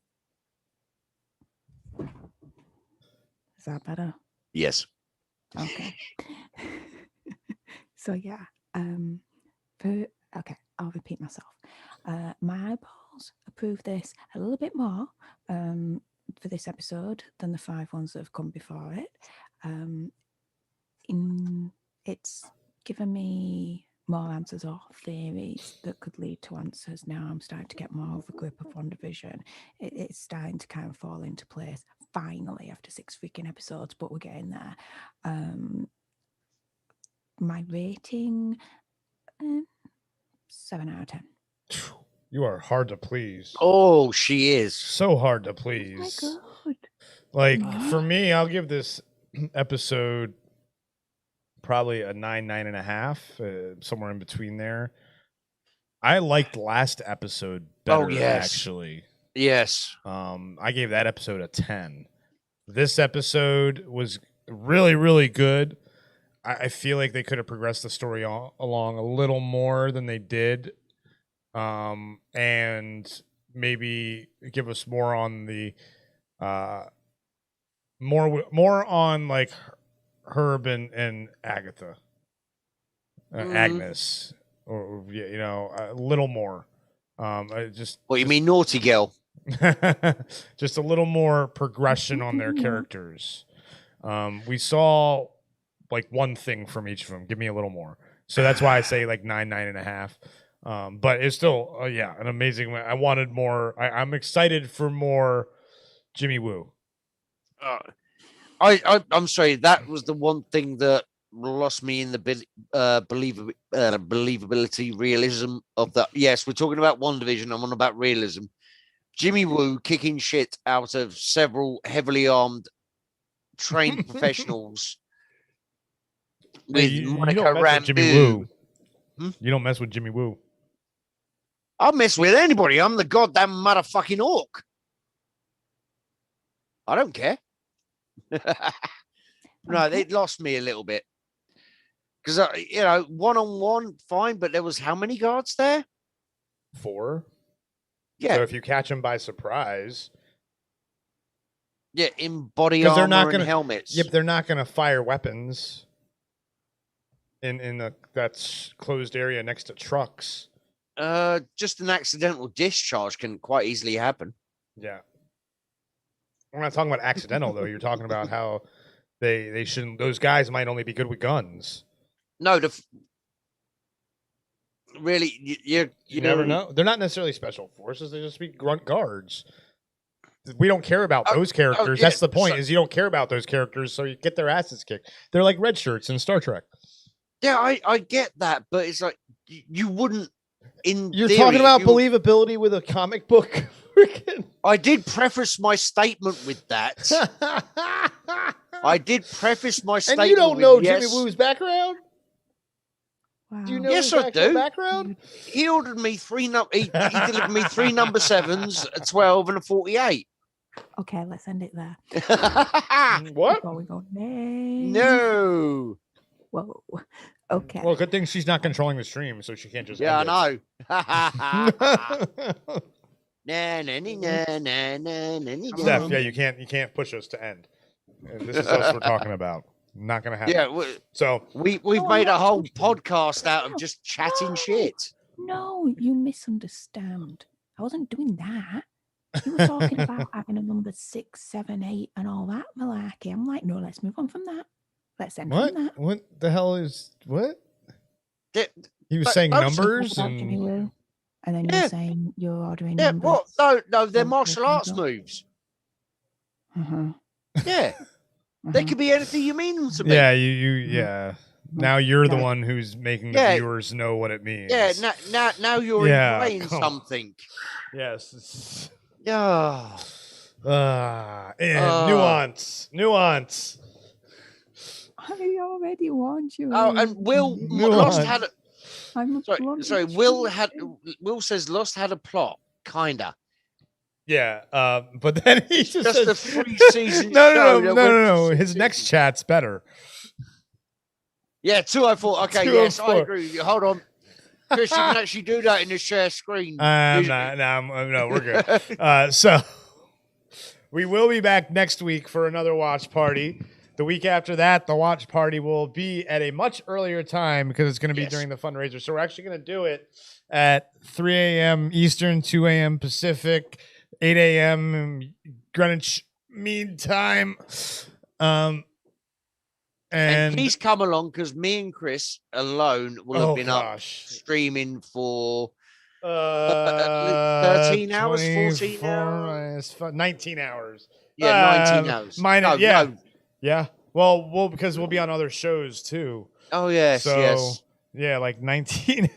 Is that better? Yes. Okay. So yeah. Okay, I'll repeat myself. My eyeballs approve this a little bit more for this episode than the 5 ones that have come before it. It's given me more answers or theories that could lead to answers. Now I'm starting to get more of a grip of WandaVision. It's starting to kind of fall into place finally after 6 freaking episodes, but we're getting there. My rating, 7 out of 10. You are hard to please. Oh, she is. So hard to please. Oh my God. Like, for me, I'll give this episode probably a 9.5, somewhere in between there. I liked last episode better, actually. Yes. I gave that episode a 10. This episode was really, really good. I feel like they could have progressed the story along a little more than they did. And maybe give us more on the more on like Herb and Agatha, Agnes, or you know, a little more. What you mean, naughty girl? Just a little more progression on their characters. We saw like one thing from each of them. Give me a little more. So that's why I say like 9.5. But it's still, an amazing. I wanted more. I'm excited for more Jimmy Woo. I'm sorry. That was the one thing that lost me in the believability, realism of that. Yes, we're talking about WandaVision. I'm on about realism. Jimmy Woo kicking shit out of several heavily armed, trained professionals. With Monica Rambeau. Jimmy Woo. You don't mess with Jimmy Woo. I'll mess with anybody. I'm the goddamn motherfucking orc. I don't care. No, it lost me a little bit. Because, one-on-one, fine, but there was how many guards there? 4. Yeah. So if you catch them by surprise. Yeah, in body armor and helmets. Yep, they're not going to fire weapons in that closed area next to trucks. Just an accidental discharge can quite easily happen. Yeah. We're not talking about accidental, though. You're talking about how they shouldn't. Those guys might only be good with guns. No, really, you never know. They're not necessarily special forces. They just be grunt guards. We don't care about those characters. That's the point. Is you don't care about those characters, so you get their asses kicked. They're like red shirts in Star Trek. Yeah, I get that, but it's like you wouldn't You're theory, talking about believability with a comic book. I did preface my statement with that. I did preface my statement. And you don't know yes. Jimmy Woo's background? Wow. Do you know yes, his I do. background? He ordered me he delivered me 3 number 7s, a 12, and a 48. Okay, let's end it there. What? Before we go, No. Whoa. Okay. Well, good thing she's not controlling the stream, so she can't just. Yeah, end I know. Steph, yeah, you can't push us to end. This is us we're talking about. Not gonna happen. Yeah. So we've made a whole podcast out of just chatting shit. No, you misunderstand. I wasn't doing that. You were talking about having a number 6, 7, 8, and all that malarkey. I'm like, no, let's move on from that. Let's end what? from that. What the hell is what? He was but saying most numbers Jimmy and Woo, and then you're saying you're ordering yeah. numbers. What? No, they're Oh, martial okay, arts go. moves. Uh-huh. Yeah, they could be anything you mean them to be. yeah, you. Now you're the Okay. one who's making the Yeah. viewers know what it means. Yeah. Now you're Yeah, implying come on. something. Yes. Yeah. Nuance. I already warned you. Oh, and Will Nuance. Lost had. I'm a Sorry. Will says Lost had a plot, kinda. Yeah, but then he just Just says, a 3-season show no. that went to His 6 next seasons. chat's better. Yeah, 204. Okay, yes, I 204. agree with you. Hold on. Chris, you can actually do that in the share screen. No, we're good. So we will be back next week for another watch party. The week after that, the watch party will be at a much earlier time because it's going to be during the fundraiser. So we're actually going to do it at 3 a.m. Eastern, 2 a.m. Pacific, 8 a.m. Greenwich Mean Time. And please come along because me and Chris alone will have been up streaming for 13 hours, 14 hours. 19 hours. Yeah, 19 hours. Yeah. Well, because we'll be on other shows too. Oh, yes, So, yes. Yeah, like 19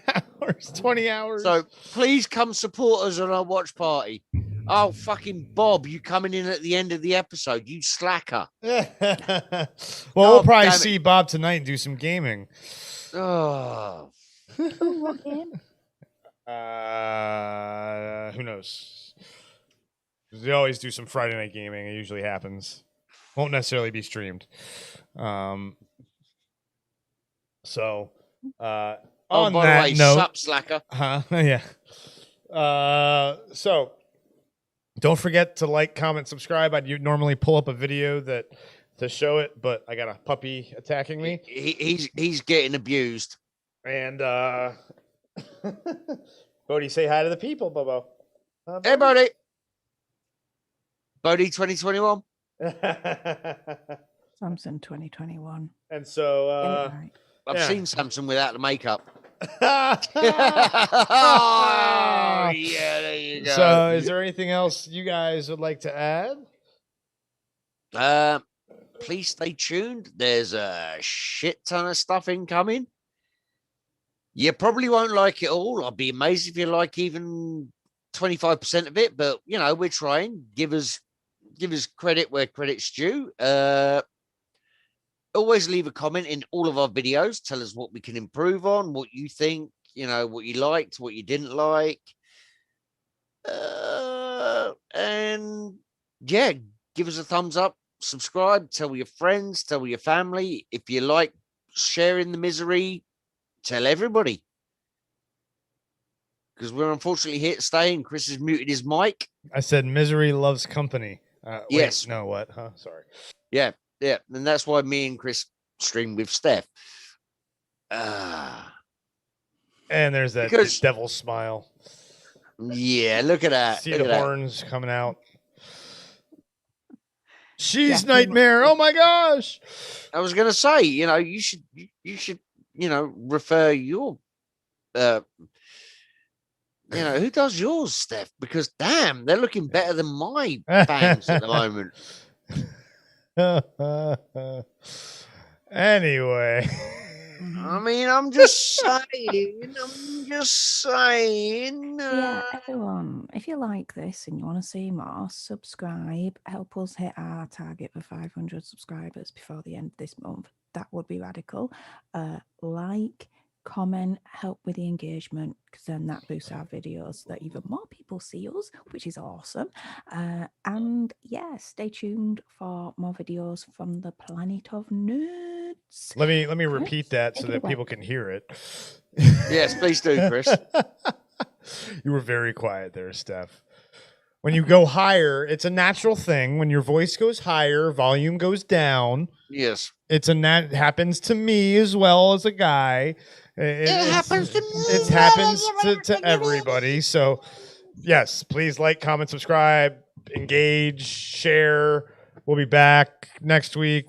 hours, 20 hours. So please come support us on our watch party. Oh, fucking Bob, you coming in at the end of the episode, you slacker. We'll probably see Bob tonight and do some gaming. Oh. What game? Who knows? They always do some Friday night gaming. It usually happens. Won't necessarily be streamed. So, by on the that way, note, sup, slacker. Yeah. So, don't forget to like, comment, subscribe. I'd normally pull up a video to show it, but I got a puppy attacking me. He's getting abused. And Bodie, say hi to the people, Bobo. Hey, Bodie. Bodie 2021. Samson 2021. And so I've seen Samson without the makeup. Oh, yeah, there you go. So is there anything else you guys would like to add? Please stay tuned. There's a shit ton of stuff incoming. You probably won't like it all. I'd be amazed if you like even 25% of it, but you know, we're trying. Give us credit where credit's due. Always leave a comment in all of our videos. Tell us what we can improve on, what you think, you know, what you liked, what you didn't like. And yeah, give us a thumbs up, subscribe, tell your friends, tell your family. If you like sharing the misery, tell everybody. Because we're unfortunately here to stay, and Chris has muted his mic. I said misery loves company. Yes. Wait, no, what? Huh? Sorry. Yeah. And that's why me and Chris stream with Stef. And there's that devil smile. Yeah, look at that. See the horns coming out. She's nightmare. Oh my gosh. I was gonna say, you know, you should, you know, refer your you know, who does yours, Steph? Because damn, they're looking better than my bangs at the moment. Anyway. I mean, I'm just saying. I'm just saying. Yeah, everyone, if you like this and you want to see more, subscribe. Help us hit our target for 500 subscribers before the end of this month. That would be radical. Like, comment, help with the engagement, because then that boosts our videos so that even more people see us, which is awesome. And yeah, stay tuned for more videos from the Planet of Nerds. Let me repeat that so that people can hear it. Yes, please do, Chris. You were very quiet there, Steph. When you go higher, it's a natural thing. When your voice goes higher, volume goes down. Yes. It happens to me as well as a guy. It happens to me. It happens to everybody. So, yes, please like, comment, subscribe, engage, share. We'll be back next week.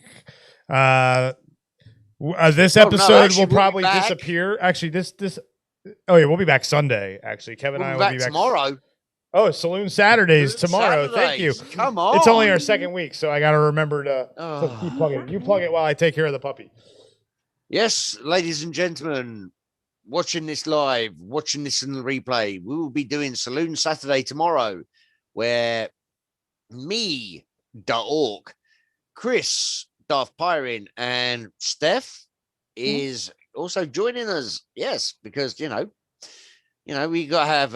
This episode will probably disappear. Actually, this. Oh yeah, we'll be back Sunday. Actually, Kevin and I will be back tomorrow. Oh, Saloon Saturdays tomorrow. Thank you. Come on. It's only our second week, so I got to remember to keep plugging. You plug it while I take care of the puppy. Yes, ladies and gentlemen, watching this live, watching this in the replay, we will be doing Saloon Saturday tomorrow, where me, Da Orc, Chris, Darth Pyrin, and Stef is also joining us. Yes, because you know, we got to have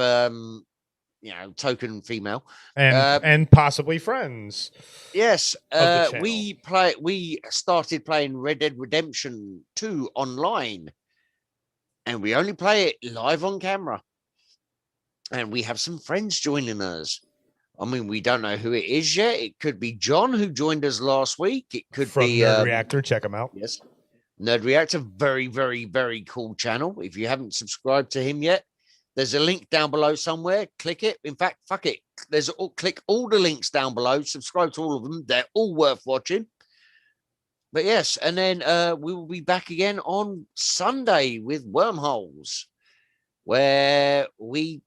token female and possibly friends. Yes, we started playing Red Dead Redemption 2 online, and we only play it live on camera. And we have some friends joining us. I mean, we don't know who it is yet. It could be John, who joined us last week. It could be Nerd Reactor. Check him out. Yes, Nerd Reactor, very, very, very cool channel. If you haven't subscribed to him yet, there's a link down below somewhere. Click it. In fact, fuck it. Click all the links down below. Subscribe to all of them. They're all worth watching. But yes, and then we will be back again on Sunday with Wormholes, where we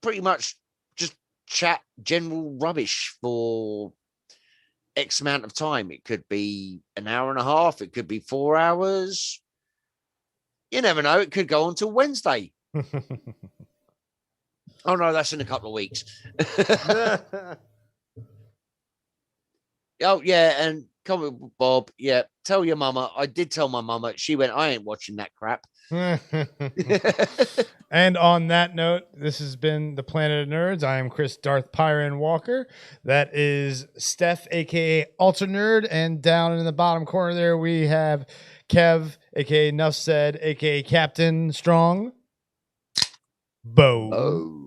pretty much just chat general rubbish for X amount of time. It could be an hour and a half. It could be 4 hours. You never know. It could go on till Wednesday. Oh no, that's in a couple of weeks. Oh yeah, and comment with Bob. Yeah, tell your mama. I did tell my mama. She went, I ain't watching that crap. And on that note, this has been the Planet of Nerds. I am Chris Darth Pyrin Walker. That is Steph, aka Ultra Nerd, and down in the bottom corner there we have Kev, aka Nuff Said, aka Captain Strong. Bo.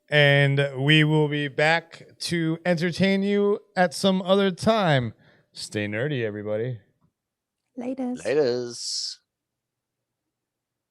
And we will be back to entertain you at some other time. Stay nerdy, everybody. Laters. Laters.